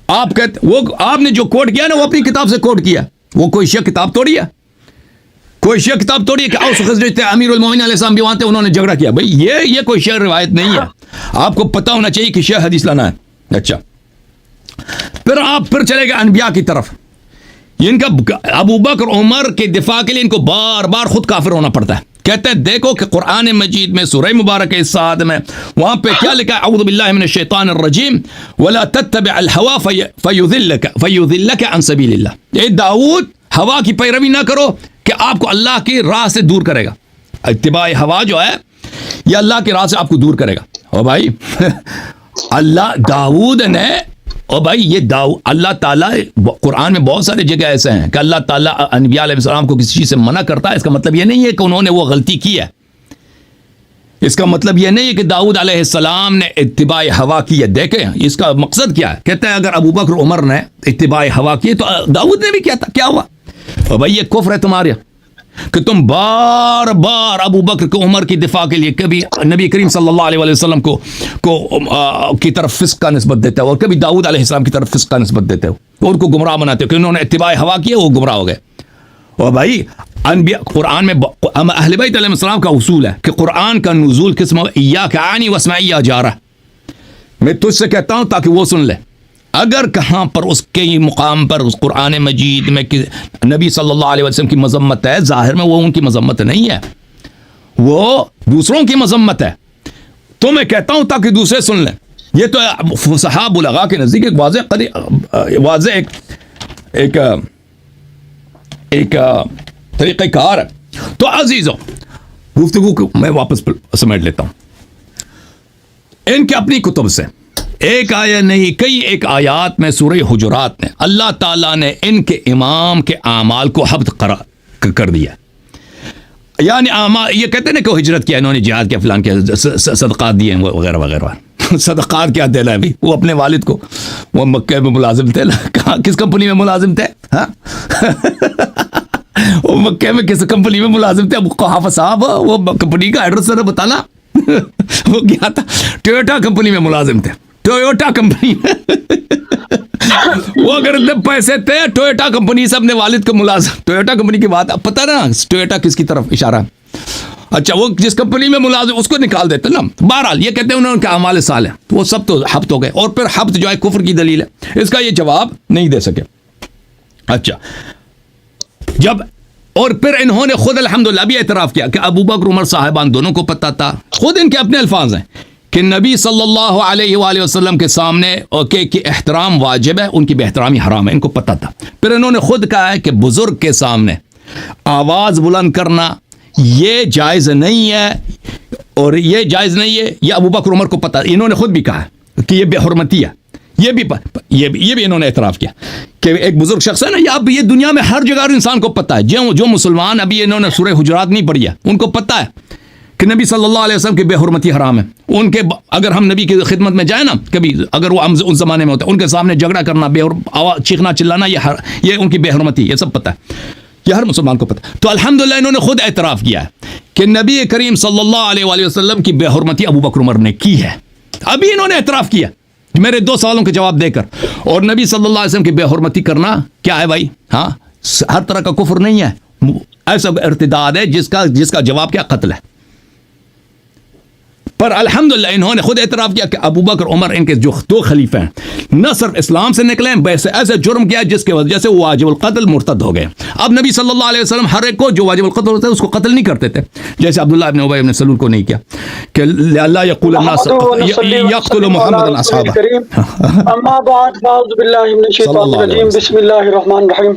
آپ کہتے وہ آپ نے جو کوٹ کیا نا وہ اپنی کتاب سے کوٹ کیا, وہ کوئی شیعہ کتاب توڑی ہے, کوئی شیعہ کتاب توڑی ہے کہ اوس و خزرج تھے, امیر المومنین علیہ السلام بھی وہاں تھے, انہوں نے جھگڑا کیا. بھائی یہ کوئی شیعہ روایت نہیں ہے. آپ کو پتہ ہونا چاہیے کہ شیعہ حدیث لانا ہے. اچھا, پھر آپ پھر چلے گئے انبیاء کی طرف. ان کا ابو بکر عمر کے دفاع کے لیے ان کو بار بار خود کافر ہونا پڑتا ہے. کہتے ہیں دیکھو کہ قرآن مجید میں سورہ مبارک الصاد میں وہاں پہ کیا لکھا ہے, اعوذ باللہ من الشیطان الرجیم ولا تتبع الهوى فيضلك عن سبيل اللہ. اے داؤد, ہوا کی پیروی نہ کرو کہ آپ کو اللہ کی راہ سے دور کرے گا. اتباع ہوا جو ہے یہ اللہ کی راہ سے آپ کو دور کرے گا. او بھائی اللہ داؤد نے, اور بھائی یہ اللہ تعالیٰ قرآن میں بہت سارے جگہ ایسے ہیں کہ اللہ تعالیٰ انبیاء علیہ السلام کو کسی چیز سے منع کرتا ہے. اس کا مطلب یہ نہیں ہے کہ انہوں نے وہ غلطی کی ہے. اس کا مطلب یہ نہیں ہے کہ داؤد علیہ السلام نے اتباع ہوا کی ہے. دیکھیں اس کا مقصد کیا ہے. کہتے ہیں اگر ابو بکر عمر نے اتباع ہوا کی تو داؤد نے بھی کیا تھا, کیا ہوا؟ اور بھائی یہ کفر ہے تمہارے کہ تم بار بار ابو بکر کو عمر کی دفاع کے لیے کبھی نبی کریم صلی اللہ علیہ وسلم کو کی طرف فسق کا نسبت دیتے ہو, اور کبھی داؤد علیہ السلام کی طرف فسق کا نسبت دیتے ہو, اور ان کو گمراہ بناتے ہو کہ انہوں نے اتباع ہوا کیا, وہ گمراہ ہو گئے. اور بھائی انبیاء قرآن میں اہل بیت علیہ السلام کا اصول ہے کہ قرآن کا نزول قسم ایاک اعنی واسمع یا جارہ, میں تجھ سے کہتا ہوں تاکہ وہ سن لے. اگر کہاں پر اس کے مقام پر اس قرآن مجید میں نبی صلی اللہ علیہ وسلم کی مذمت ہے, ظاہر میں وہ ان کی مذمت نہیں ہے, وہ دوسروں کی مذمت ہے. تو میں کہتا ہوں تاکہ دوسرے سن لیں. یہ تو فصحاء بلغاء کے نزدیک ایک واضح ایک طریقہ کار ہے. تو عزیزوں گفتگو کو میں واپس سمیٹ لیتا ہوں. ان کے اپنی کتب سے ایک آیت نہیں کئی ایک آیات میں سورہ حجرات میں اللہ تعالیٰ نے ان کے امام کے اعمال کو حبط کر دیا. یعنی یہ کہتے ہیں نا کہ ہجرت کیا, انہوں نے جہاد کیا, فلان کیا, صدقات دیے وغیرہ وغیرہ. صدقات کیا دینا ہے بھی, وہ اپنے والد کو, وہ مکہ میں ملازم تھے, کہاں کس کمپنی میں ملازم تھے, ہاں وہ مکہ میں کس کمپنی میں ملازم تھے. ابو حافظ صاحب وہ کمپنی کا ایڈریس ذرا بتانا. وہ کیا تھا, ٹویوٹا کمپنی میں ملازم تھے, ٹویوٹا کمپنی میں. وہ اگر اتنے پیسے تھے ٹویوٹا کمپنی سے اپنے والد کو ملازم, ٹویوٹا کمپنی کی بات پتہ نا, ٹویوٹا کس کی طرف اشارہ. اچھا وہ جس کمپنی میں ملازم اس کو نکال دیتے نا. بہرحال یہ کہتے ہیں انہوں نے اعمال صالح, وہ سب تو حبط ہو گئے. اور پھر حبط جو ہے کفر کی دلیل ہے, اس کا یہ جواب نہیں دے سکے. اچھا جب اور پھر انہوں نے خود الحمدللہ بھی اعتراف کیا کہ ابو بکر عمر صاحبان دونوں کو پتہ تھا. خود ان کے اپنے الفاظ ہیں کہ نبی صلی اللہ علیہ وآلہ وسلم کے سامنے کہ احترام واجب ہے, ان کی بے احترامی حرام ہے, ان کو پتہ تھا. پھر انہوں نے خود کہا ہے کہ بزرگ کے سامنے آواز بلند کرنا یہ جائز نہیں ہے, اور یہ جائز نہیں ہے, یہ ابو بکر عمر کو پتہ, انہوں نے خود بھی کہا کہ یہ بے حرمتی ہے. یہ بھی انہوں نے اعتراف کیا کہ ایک بزرگ شخص ہے نا, یہ دنیا میں ہر جگہ انسان کو پتہ ہے. جو مسلمان ابھی انہوں نے سورہ حجرات نہیں پڑھی ہے, ان کو پتہ ہے کہ نبی صلی اللہ علیہ وسلم کی بے حرمتی حرام ہے. ان کے اگر ہم نبی کی خدمت میں جائیں نا کبھی, اگر وہ اس زمانے میں ہوتا ہے, ان کے سامنے جھگڑا کرنا, چیخنا چلانا, یہ ان کی بے حرمتی, یہ سب پتہ ہے, یہ ہر مسلمان کو پتہ ہے. تو الحمدللہ انہوں نے خود اعتراف کیا ہے کہ نبی کریم صلی اللہ علیہ وآلہ وسلم کی بے حرمتی ابو بکر عمر نے کی ہے. ابھی انہوں نے اعتراف کیا میرے 2 سوالوں کے جواب دے کر. اور نبی صلی اللہ علیہ وسلم کی بے حرمتی کرنا کیا ہے بھائی, ہاں ہر طرح کا کفر نہیں ہے, ایسا ارتداد ہے جس کا جواب کیا, قتل ہے. پر الحمدللہ انہوں نے خود اعتراف کیا کہ ابو بکر عمر ان کے جو دو خلیفہ ہیں نہ صرف اسلام سے نکلے ہیں بلکہ ایسے جرم کیا جس کی وجہ سے وہ واجب القتل مرتد ہو گئے. اب نبی صلی اللہ علیہ وسلم ہر ایک کو جو واجب القتل ہوتا ہے اس کو قتل نہیں کرتے تھے, جیسے عبداللہ ابن ابی ابن سلول کو نہیں کیا کہ اللہ یقول الناس یقتل محمد اصحابہ. اما بعد فاعوذ باللہ من الشیطان الرجیم بسم اللہ الرحمن الرحیم.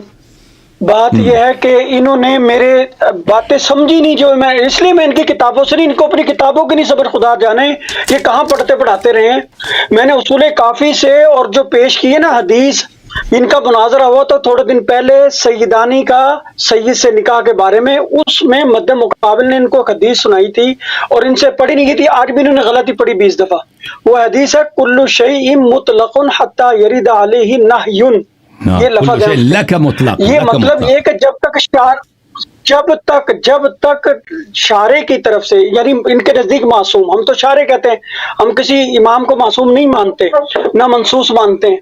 بات یہ ہے کہ انہوں نے میرے باتیں سمجھی نہیں, جو میں اس لیے میں ان کی کتابوں سے نہیں, ان کو اپنی کتابوں کی نہیں صبر, خدا جانے یہ کہاں پڑھتے پڑھاتے رہے ہیں. میں نے اصول کافی سے اور جو پیش کیے نا حدیث, ان کا مناظرہ ہوا تو تھوڑے دن پہلے سیدانی کا سید سے نکاح کے بارے میں, اس میں مد مقابل نے ان کو ایک حدیث سنائی تھی اور ان سے پڑھی نہیں کی تھی. آج بھی انہوں نے غلطی پڑھی 20 دفعہ. وہ حدیث ہے کل شیء مطلق حتی یرد علیہ نہی, یہ لفظ ہے یہ مطلب یہ کہ جب تک شارع کی طرف سے, یعنی ان کے نزدیک معصوم, ہم تو شارع کہتے ہیں, ہم کسی امام کو معصوم نہیں مانتے نہ منصوص مانتے ہیں,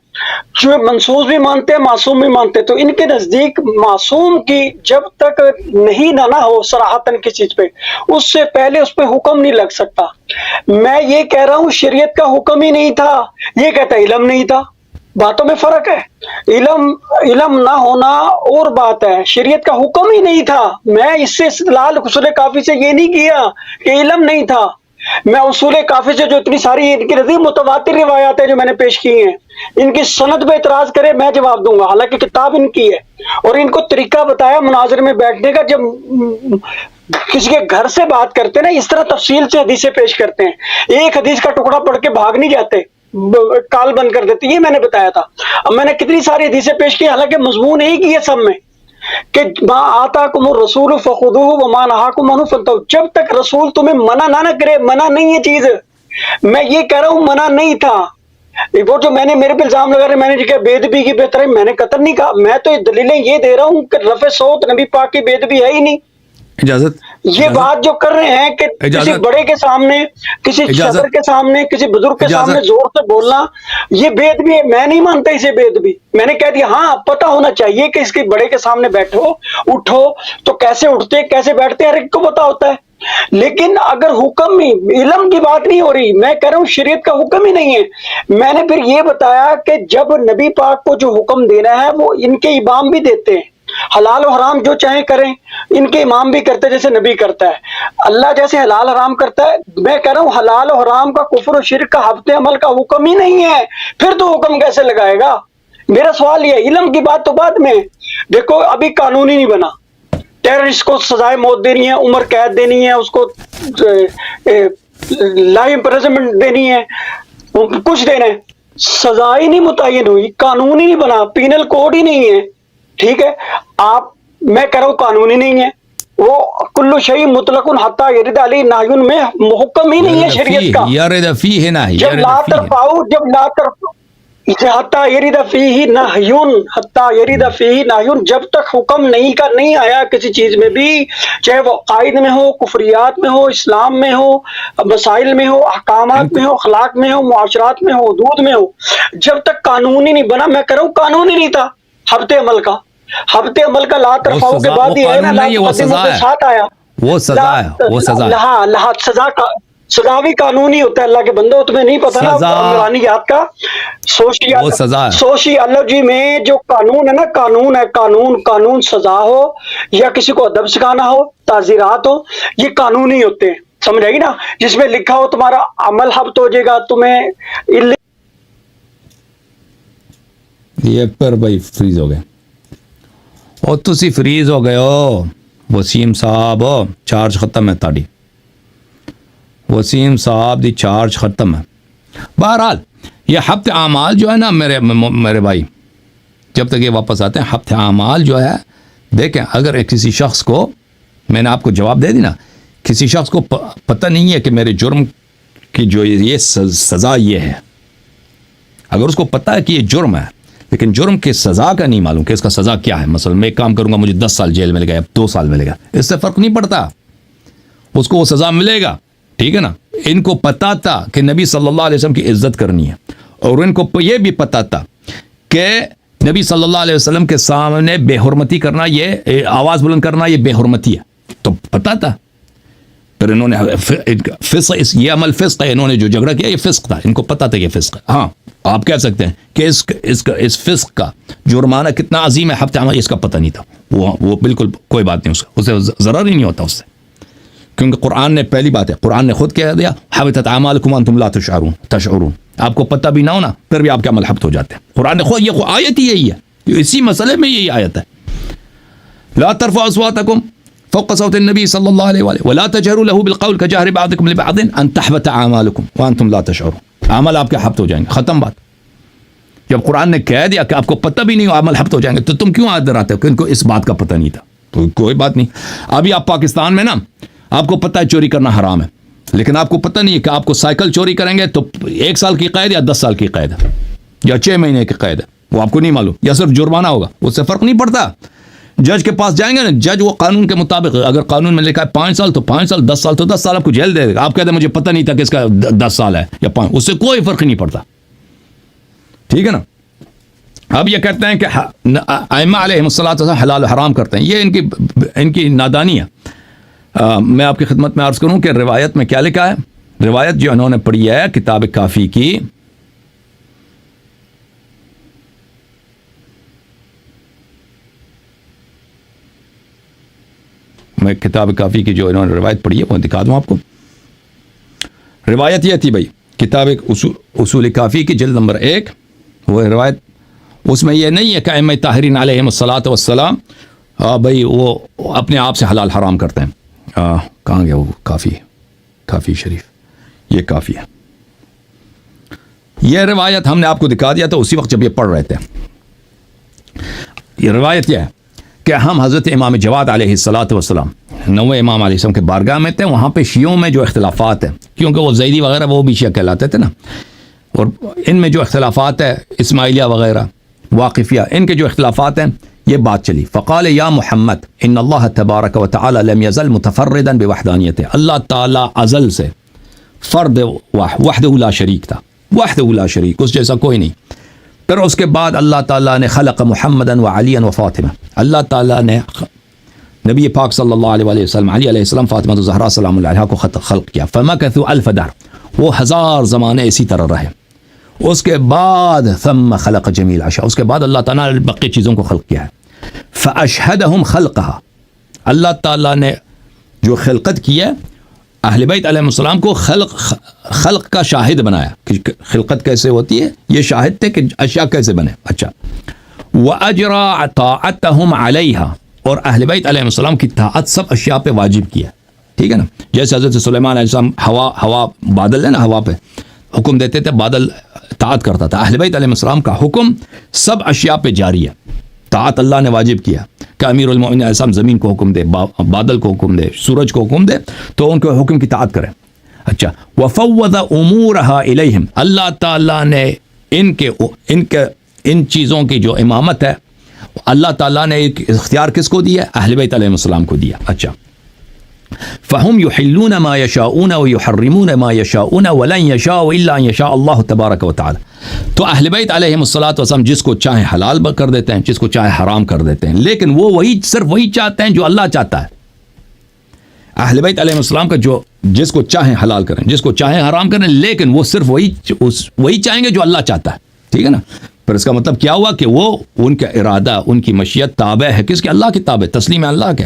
جو منصوص بھی مانتے ہیں معصوم بھی مانتے ہیں. تو ان کے نزدیک معصوم کی جب تک نہیں نہ ہو صراحتاً کسی چیز پہ, اس سے پہلے اس پہ حکم نہیں لگ سکتا. میں یہ کہہ رہا ہوں شریعت کا حکم ہی نہیں تھا, یہ کہتا ہے علم نہیں تھا. باتوں میں فرق ہے, علم نہ ہونا اور بات ہے, شریعت کا حکم ہی نہیں تھا. میں اس سے استدلال اصول کافی سے یہ نہیں کیا کہ علم نہیں تھا, میں اصول کافی سے جو اتنی ساری ان کی نزدیک متواتر روایات ہیں جو میں نے پیش کی ہیں, ان کی سند پہ اعتراض کرے میں جواب دوں گا, حالانکہ کتاب ان کی ہے, اور ان کو طریقہ بتایا مناظر میں بیٹھنے کا. جب کسی کے گھر سے بات کرتے ہیں نا, اس طرح تفصیل سے حدیثیں پیش کرتے ہیں, ایک حدیث کا ٹکڑا پڑھ کے بھاگ نہیں جاتے, کال بند کر دیتے. یہ میں نے بتایا تھا. اب میں نے کتنی ساری حدیثیں پیش کی, حالانکہ مضمون ایک ہی ہے سب میں کہ ما آتاکم الرسول فخذوہ وما نہاکم عنہ فانتہوا. جب تک رسول تمہیں منع نہ کرے, منع نہیں ہے چیز. میں یہ کہہ رہا ہوں منع نہیں تھا. وہ جو میں نے میرے پہ الزام لگا رہے, میں نے کہا بے ادبی کی بہتر ہے, میں نے قطع نہیں کہا. میں تو دلیلیں یہ دے رہا ہوں کہ رفع صوت نبی پاک کی بے ادبی ہے ہی نہیں. یہ بات جو کر رہے ہیں کہ کسی بڑے کے سامنے, کسی صدر کے سامنے, کسی بزرگ کے سامنے زور سے بولنا, یہ بے ادبی ہے. میں نہیں مانتا اسے بے ادبی. میں نے کہہ دیا ہاں پتہ ہونا چاہیے کہ اس کے بڑے کے سامنے بیٹھو اٹھو تو کیسے اٹھتے کیسے بیٹھتے ہر ایک کو پتہ ہوتا ہے. لیکن اگر حکم ہی, علم کی بات نہیں ہو رہی, میں کہہ رہا ہوں شریعت کا حکم ہی نہیں ہے. میں نے پھر یہ بتایا کہ جب نبی پاک کو جو حکم دینا ہے وہ ان کے امام بھی دیتے ہیں, حلال و حرام جو چاہیں کریں, ان کے امام بھی کرتے ہیں جیسے نبی کرتا ہے. اللہ جیسے حلال حرام کرتا ہے, میں کہہ رہا ہوں حلال و حرام کا, کفر و شرک کا, ہفتے عمل کا حکم ہی نہیں ہے, پھر تو حکم کیسے لگائے گا؟ میرا سوال یہ, علم کی بات تو بعد میں. دیکھو ابھی قانون ہی نہیں بنا, ٹیررسٹ کو سزائے موت دینی ہے, عمر قید دینی ہے, اس کو لائف امپریزنمنٹ دینی ہے, کچھ دینا ہے, سزا ہی نہیں متعین ہوئی, قانون ہی نہیں بنا, پینل کوڈ ہی نہیں ہے. ٹھیک ہے, آپ میں کہہ رہا ہوں قانون ہی نہیں ہے. وہ کلو شیء مطلق حتی یرد علیہ نہی میں حکم ہی نہیں ہے شریعت کا. جب لا ترفعوا, جب لا ترفعوا حتی یرد فیہ نہی, حتی یرد فیہ نہی, جب تک حکم نہیں آیا کسی چیز میں بھی, چاہے وہ عقائد میں ہو, کفریات میں ہو, اسلام میں ہو, مسائل میں ہو, احکامات میں ہو, اخلاق میں ہو, معاشرات میں ہو, حدود میں ہو, جب تک قانون ہی نہیں بنا. میں کہہ رہا ہوں قانون ہی نہیں تھا ہفتے عمل کا. ہفتے عمل کا لا ترفعوا کے بعد ہی ہے نا, لا تقدموا کے ساتھ آیا. وہ سزا ہے, وہ سزا ہے. سزا کا سزا بھی قانون ہی ہوتا ہے. اللہ کے بندو تمہیں نہیں پتا نا عمرانیات کا, سوشیالوجی میں جو قانون ہے نا, قانون ہے, قانون سزا ہو یا کسی کو ادب سکھانا ہو, تعزیرات ہو, یہ قانون ہی ہوتے ہیں. سمجھ آئی نا, جس میں لکھا ہو تمہارا عمل ہفت ہو جائے گا, تمہیں یہ پر بھائی فریز ہو گئے, اور تسی فریز ہو گئے ہو وسیم صاحب, چارج ختم ہے تاڑی. وسیم صاحب دی چارج ختم ہے. بہرحال یہ ہفتے اعمال جو ہے نا میرے بھائی, جب تک یہ واپس آتے ہیں, ہفتے اعمال جو ہے, دیکھیں اگر کسی شخص کو, میں نے آپ کو جواب دے دی نا, کسی شخص کو پتہ نہیں ہے کہ میرے جرم کی جو یہ سزا یہ ہے, اگر اس کو پتہ ہے کہ یہ جرم ہے لیکن جرم کی سزا کا نہیں معلوم کہ اس کا سزا کیا ہے, مثلا میں کام کروں گا مجھے 10 سال جیل ملے گا یا 2 سال ملے گا, اس سے فرق نہیں پڑتا, اس کو وہ سزا ملے گا. ٹھیک ہے نا. ان کو پتا تھا کہ نبی صلی اللہ علیہ وسلم کی عزت کرنی ہے, اور ان کو یہ بھی پتا تھا کہ نبی صلی اللہ علیہ وسلم کے سامنے بے حرمتی کرنا, یہ آواز بلند کرنا, یہ بے حرمتی ہے. تو پتا تھا پھر انہوں نے فسق، یہ عمل فسق ہے، انہوں نے جو جھگڑا کیا یہ فسق تھا، ان کو پتہ تھا یہ فسق ہے. ہاں آپ کہہ سکتے ہیں کہ اس فسق کا جرمانہ کتنا عظیم ہے، ہفتہ عمل اس کا پتہ نہیں تھا، وہ بالکل کوئی بات نہیں، اسے ضرر ہی نہیں ہوتا اس سے، کیونکہ قرآن نے پہلی بات ہے، قرآن نے خود کہہ دیا حبطت اعمالکم وانتم لا تشعرون، آپ کو پتہ بھی نہ ہونا پھر بھی آپ کے عمل حبط ہو جاتے ہیں. قرآن نے خود، یہ آیت ہی یہی ہے، اسی مسئلے میں یہی آیت ہے، لا ترفعوا اصواتکم فوق صوت النبی صلی اللہ علیہ وآلہ ولا تجهروا له بالقول كجهر بعضكم لبعض ان تحبط اعمالكم وانتم لا تشعرون. عمل آپ کے حبط ہو جائیں گے، ختم بات. جب قرآن نے کہہ دیا کہ آپ کو پتہ بھی نہیں ہو عمل حبط ہو جائیں گے، تو تم کیوں آدر آتے ہو کہ ان کو اس بات کا پتہ نہیں تھا؟ تو کوئی بات نہیں. ابھی آپ پاکستان میں نا، آپ کو پتہ ہے چوری کرنا حرام ہے، لیکن آپ کو پتہ نہیں ہے کہ آپ کو سائیکل چوری کریں گے تو 1 سال کی قید یا 10 سال کی قید ہے یا 6 مہینے کی قید ہے، وہ آپ کو نہیں معلوم، یا صرف جرمانہ ہوگا، اس سے فرق نہیں پڑتا. جج کے پاس جائیں گے نا، جج وہ قانون کے مطابق، اگر قانون میں لکھا ہے 5 سال تو 5 سال، 10 سال تو 10 سال آپ کو جیل دے دے گا. آپ کہتے ہیں مجھے پتہ نہیں تھا کہ اس کا 10 سال ہے یا 5، اس سے کوئی فرق نہیں پڑتا. ٹھیک ہے نا. اب یہ کہتے ہیں کہ ائمہ علیہم الصلوۃ والسلام حلال و حرام کرتے ہیں، یہ ان کی نادانی ہے. میں آپ کی خدمت میں عرض کروں کہ روایت میں کیا لکھا ہے. روایت جو انہوں نے پڑھی ہے کتاب کافی کی، میں کتاب کافی کی جو انہوں نے روایت پڑھی ہے وہ دکھا دوں آپ کو. روایت یہ تھی بھائی، کتاب اصول کافی کی جلد نمبر 1، وہ روایت، اس میں یہ نہیں ہے کہ ائمہ طاہرین علیہم الصلوۃ والسلام بھائی وہ اپنے آپ سے حلال حرام کرتے ہیں. کہاں گیا وہ کافی شریف، یہ کافی ہے. یہ روایت ہم نے آپ کو دکھا دیا تھا اسی وقت جب یہ پڑھ رہے تھے. یہ روایت یہ ہے کہ ہم حضرت امام جواد علیہ الصلوۃ والسلام 9ویں امام علیہ السلام کے بارگاہ میں تھے. وہاں پہ شیعوں میں جو اختلافات ہیں، کیونکہ وہ زیدی وغیرہ وہ بھی شیعہ کہلاتے تھے نا، اور ان میں جو اختلافات ہے، اسماعیلیہ وغیرہ، واقفیہ، ان کے جو اختلافات ہیں، یہ بات چلی. فقال یا محمد ان اللہ تبارک و تعالی لم یزل متفردا بوحدانیتہ، اللہ تعالی ازل سے فرد وحدہ لا شریک تھا، وحدہ لا شریک، اس جیسا کوئی نہیں. پھر اس کے بعد اللہ تعالیٰ نے خلق محمدا و علی و فاطمہ، اللہ تعالیٰ نے نبی پاک صلی اللہ علیہ وآلہ وسلم، علی علیہ السلام، فاطمہ الزہرا سلام اللہ علیہا کو خلق کیا. فمکثوا 1000 دہر، وہ 1000 زمانے اسی طرح رہے. اس کے بعد ثم خلق جمیع الاشیاء، اس کے بعد اللہ تعالیٰ نے بقیہ چیزوں کو خلق کیا ہے. فاشہدہم خلقہا، اللہ تعالیٰ نے جو خلقت کی ہے اہل بیت علیہ السلام کو خلق کا شاہد بنایا کہ خلقت کیسے ہوتی ہے، یہ شاہد تھے کہ اشیاء کیسے بنے. اچھا، وَأَجْرَى طَاعَتَهُمْ عَلَيْهَا، اور اہل بیت علیہ السلام کی طاعت سب اشیاء پہ واجب کیا. ٹھیک ہے نا. جیسے حضرت سلیمان علیہ السلام ہوا بادل ہے نا، ہوا پہ حکم دیتے تھے، بادل طاعت کرتا تھا. اہل بیت علیہ السلام کا حکم سب اشیاء پہ جاری ہے، طاعت اللہ نے واجب کیا کہ امیر المومنین علیہ السلام زمین کو حکم دے، بادل کو حکم دے، سورج کو حکم دے تو ان کے حکم کی طاعت کریں. اچھا، وفوض امورها الیہم، اللہ تعالیٰ نے ان چیزوں کی جو امامت ہے اللہ تعالیٰ نے ایک اختیار کس کو دیا؟ اہل بیت علیہ السلام کو دیا. اچھا، فهم يحلون ما يشاءون ويحرمون ما يشاءون ولن يشاء الا ان يشاء الله تبارک و تعالی. تو اہل بیت علیہم الصلوۃ والسلام جس کو چاہیں حلال کر دیتے ہیں، جس کو چاہے حرام کر دیتے ہیں، لیکن وہ صرف وہی چاہتے ہیں جو اللہ چاہتا ہے. اہل بیت علیہ السلام کا جو جس کو چاہیں حلال کریں، جس کو چاہیں حرام کریں، لیکن وہ صرف وہی چاہیں گے جو اللہ چاہتا ہے. ٹھیک ہے نا. پھر اس کا مطلب کیا ہوا کہ وہ ان کا ارادہ، ان کی مشیت تابع ہے کس کے؟ اللہ کی تابع، تسلیم ہے اللہ کے.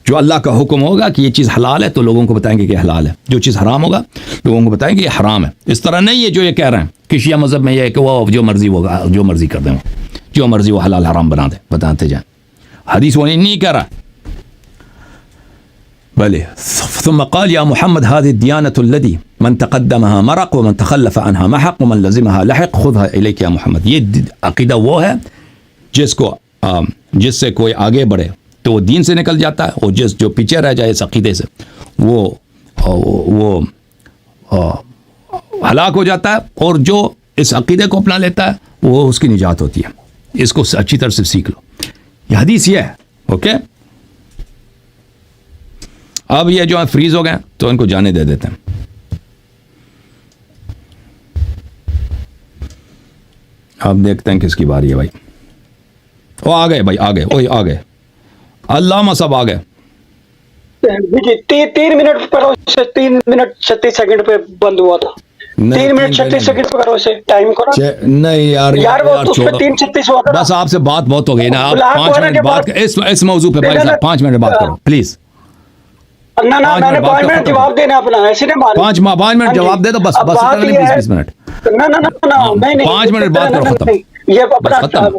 جو اللہ کا حکم ہوگا کہ یہ چیز حلال ہے تو لوگوں کو بتائیں گے کہ حلال ہے، جو چیز حرام ہوگا لوگوں کو بتائیں گے یہ حرام ہے. اس طرح نہیں ہے جو یہ کہہ رہے ہیں کہ شیعہ مذہب میں یہ ہے کہ وہ جو مرضی ہوگا، جو مرضی کر دیں، جو مرضی وہ حلال حرام بتاتے جائیں. حدیث وہ نہیں کہہ رہا. بلے ثم قال یا محمد هذه الديانة الذي من تقدمها مرق ومن تخلف عنها محق ومن لزمها لحق خذها إليك يا محمد. یہ عقیدہ وہ ہے جس سے کوئی آگے بڑھے تو وہ دین سے نکل جاتا ہے، اور جو پیچھے رہ جائے اس عقیدے سے وہ ہلاک ہو جاتا ہے، اور جو اس عقیدے کو اپنا لیتا ہے وہ اس کی نجات ہوتی ہے. اس کو اچھی طرح سے سیکھ لو. یہ حدیث یہ ہے. اوکے، اب یہ جو فریز ہو گئے تو ان کو جانے دے دیتے ہیں. اب دیکھتے ہیں کس کی باری ہے بھائی. وہ آ گئے بھائی، آ گئے، وہی آ گئے، علامہ صاحب آ گئے. جی 3 منٹ پر اسے 3 منٹ 36 سیکنڈ پہ بند ہوا تھا. 3 منٹ 36 سیکنڈ پہ کرو اسے ٹائم کو نا. نہیں یار وہ تو اس پہ 3:36 ہوا تھا. بس آپ سے بات بہت ہو گئی نا. آپ بلاک 5 ہونے منٹ کے بات بعد اس موضوع پہ بھائی صاحب 5 منٹ بات کرو پلیز. نہ میں نے 5 منٹ جواب دینا اپنا ایسے نہیں مارے. 5 منٹ جواب دے دو بس. بس اتنا نہیں 20 20 منٹ. نہیں 5 منٹ بات کرو ختم. یہ اپنا ختم.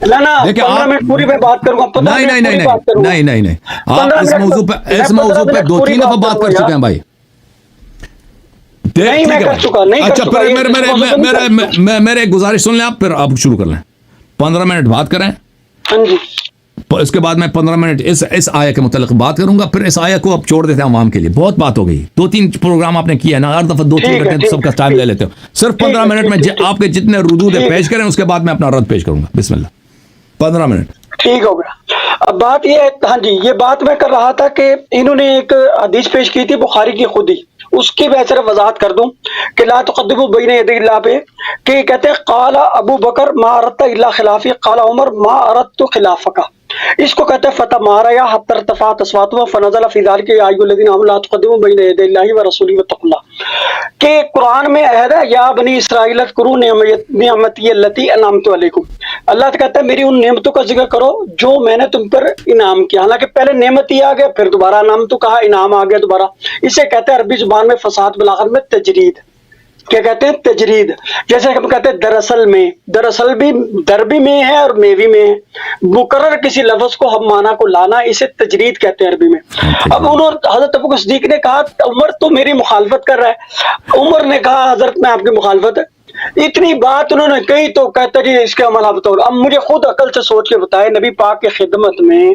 نہ 15 دیکھیں منٹ پوری میں بات کروں گا. نہیں آپ اس موضوع پہ 2-3 دفعہ بات کر چکے ہیں بھائی. نہیں میں کر چکا. اچھا پھر میرے ایک گزارش سن لیں آپ, پھر آپ شروع کر لیں. 15 منٹ بات کریں. ہاں جی. اس کے بعد میں 15 منٹ اس آیا کے متعلق بات کروں گا. پھر اس آیا کو اب چھوڑ دیتے ہیں عوام کے لیے. بہت بات ہو گئی. 2-3 پروگرام آپ نے کیا ہے نا, ہر دفعہ 2-3 گھنٹے سب کا ٹائم لے لیتے ہو. صرف 15 منٹ میں آپ کے جتنے ردود ہے پیش کریں, اس کے بعد میں اپنا رد پیش کروں گا. بسم اللہ. 15 منٹ. ٹھیک ہو گیا. اب بات یہ ہے, ہاں جی یہ بات میں کر رہا تھا کہ انہوں نے ایک حدیث پیش کی تھی بخاری کی خود ہی, اس کی میں صرف وضاحت کر دوں کہ لا تقدموا بین یدی اللہ پہ, کہ کہتے ہیں قال ابو بکر ما اردت الا خلافی قال عمر ما اردت خلافک. اس کو کہتے ہیں فتح مارا یا حتی ارتفعت اصواتهم فنزل فی ذلک یا ایھا الذین آمنوا لا تقدموا بین یدی اللہ ورسولہ واتقوا اللہ, کہ قرآن میں عہد ہے یا بنی اسرائیل اذکروا نعمتی التی انعمت علیکم. اللہ کہتا ہے میری ان نعمتوں کا ذکر کرو جو میں نے تم پر انعام کیا. حالانکہ پہلے نعمت ہی آ گیا, پھر دوبارہ انعام تو کہا, انعام آ گیا دوبارہ. اسے کہتے ہیں عربی زبان میں فصاحت بلاغت میں تجرید. کیا کہتے ہیں؟ تجرید. جیسے ہم کہتے ہیں دراصل میں, دراصل بھی در بھی میں ہے اور میں بھی میں ہے. مقرر کسی لفظ کو ہم معنی کو لانا, اسے تجرید کہتے ہیں عربی میں. اب حضرت ابو بکر صدیق نے کہا عمر تو میری مخالفت کر رہا ہے. عمر نے کہا حضرت میں آپ کی مخالفت ہے. اتنی بات انہوں نے کہی تو کہتا جی اس کے عمل آپ. اب مجھے خود عقل سے سوچ کے بتائے, نبی پاک کی خدمت میں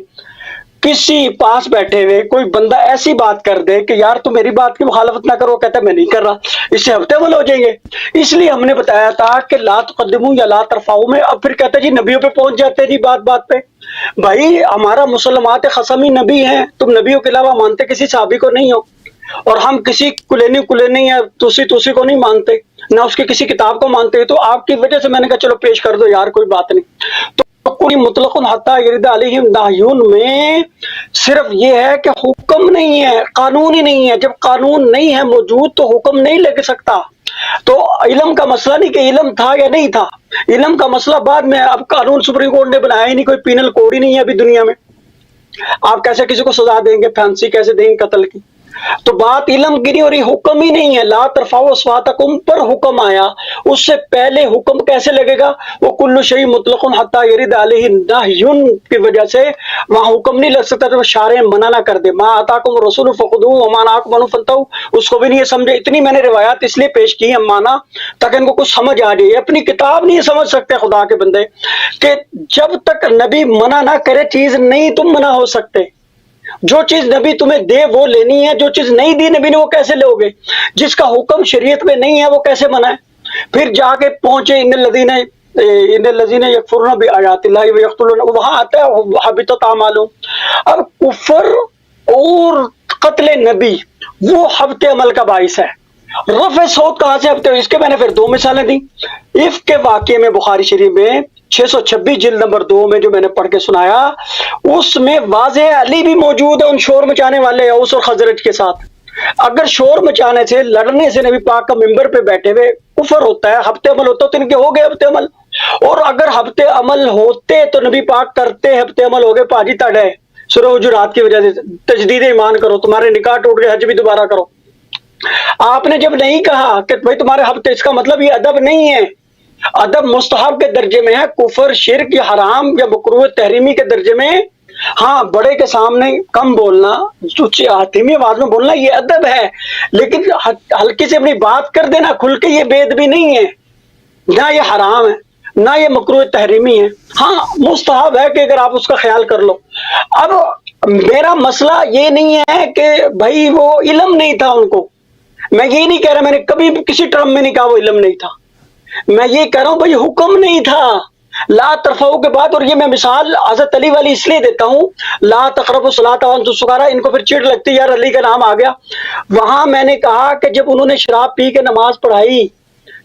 کسی پاس بیٹھے ہوئے کوئی بندہ ایسی بات کر دے کہ یار تو میری بات کی مخالفت نہ کرو, کہتا ہے میں نہیں کر رہا, اس سے ہفتے عمل ہو جائیں گے. اس لیے ہم نے بتایا تھا کہ لا تقدموا یا لا ترفعوا میں. اب پھر کہتا ہے جی نبیوں پہ پہنچ جاتے ہیں جی بات پہ. بھائی ہمارا مسلمات خصمی نبی ہیں, تم نبیوں کے علاوہ مانتے کسی صحابی کو نہیں ہو, اور ہم کسی کلینی یا توسی کو نہیں مانتے, نہ اس کی کسی کتاب کو مانتے. تو آپ کی وجہ سے میں نے کہا چلو پیش کر دو یار, کوئی بات نہیں. تو کوئی مطلق حتی یرد علیہم نہیون میں صرف یہ ہے کہ حکم نہیں ہے, قانون ہی نہیں ہے. جب قانون نہیں ہے موجود تو حکم نہیں لگ سکتا. تو علم کا مسئلہ نہیں کہ علم تھا یا نہیں تھا, علم کا مسئلہ بعد میں. اب قانون سپریم کورٹ نے بنایا ہی نہیں, کوئی پینل کوڈ ہی نہیں ہے ابھی دنیا میں. آپ کیسے کسی کو سزا دیں گے, پھانسی کیسے دیں گے قتل کی. تو بات علم کی نہیں ہو رہی, حکم ہی نہیں ہے. لا ترفعوا اصواتکم پر حکم آیا, اس سے پہلے حکم کیسے لگے گا؟ وہ کل شیء مطلق حتی یرد علیہ النہی کی وجہ سے وہاں حکم نہیں لگ سکتا. تو شارع منع نہ کر دے, ما آتاکم الرسول فخذوہ وما نہاکم عنہ فانتہوا, اس کو بھی نہیں سمجھے. اتنی میں نے روایات اس لیے پیش کی ہیں مانا تاکہ ان کو کچھ سمجھ آ جائے. اپنی کتاب نہیں سمجھ سکتے خدا کے بندے, کہ جب تک نبی منع نہ کرے چیز نہیں تم منع ہو سکتے. جو چیز نبی تمہیں دے وہ لینی ہے, جو چیز نہیں دی نبی نے وہ کیسے لو گے؟ جس کا حکم شریعت میں نہیں ہے وہ کیسے منع ہے؟ پھر جا کے پہنچے ان الذین یکفرون بآیات اللہ ویقتلون, وہاں آتا ہے حبطت اعمالہم. اب کفر اور قتل نبی وہ حبط عمل کا باعث ہے. رفع صوت کہاں سے حبط؟ اس کے میں نے پھر 2 مثالیں دی. عفق کے واقعے میں بخاری شریف میں 626 جلد نمبر 2 میں جو میں نے پڑھ کے سنایا, اس میں واضح علی بھی موجود ہے ان شور مچانے والے اوس اور خزرج کے ساتھ. اگر شور مچانے سے, لڑنے سے نبی پاک کا ممبر پہ بیٹھے ہوئے کفر ہوتا ہے, حبط عمل ہوتا ہے, تو ان کے ہو گئے حبط عمل. اور اگر حبط عمل ہوتے تو نبی پاک کرتے, حبط عمل ہو گئے پاجی تڑے سورہ حجرات کی وجہ سے. تجدید ایمان کرو, تمہارے نکاح ٹوٹ گئے, حج بھی دوبارہ کرو. آپ نے جب نہیں کہا کہ بھائی تمہارے حبط, اس کا مطلب یہ ادب نہیں ہے. ادب مستحب کے درجے میں ہے, کفر شرک یا حرام یا مکروہ تحریمی کے درجے میں. ہاں بڑے کے سامنے کم بولنا, دھیمی آواز میں بولنا یہ ادب ہے, لیکن ہلکی سے اپنی بات کر دینا کھل کے یہ بے ادبی نہیں ہے, نہ یہ حرام ہے نہ یہ مکروہ تحریمی ہے. ہاں مستحب ہے کہ اگر آپ اس کا خیال کر لو. اب میرا مسئلہ یہ نہیں ہے کہ بھائی وہ علم نہیں تھا ان کو, میں یہ نہیں کہہ رہا, میں نے کبھی کسی ٹرم میں نہیں کہا وہ علم نہیں تھا. میں یہ کہہ رہا ہوں بھائی حکم نہیں تھا لا ترفعوا کے بعد. اور یہ میں مثال حضرت علی والی اس لیے دیتا ہوں, لا تقربوا الصلاۃ وانتم سکارا. ان کو پھر چڑ لگتی یار علی کا نام آ گیا. وہاں میں نے کہا کہ جب انہوں نے شراب پی کے نماز پڑھائی,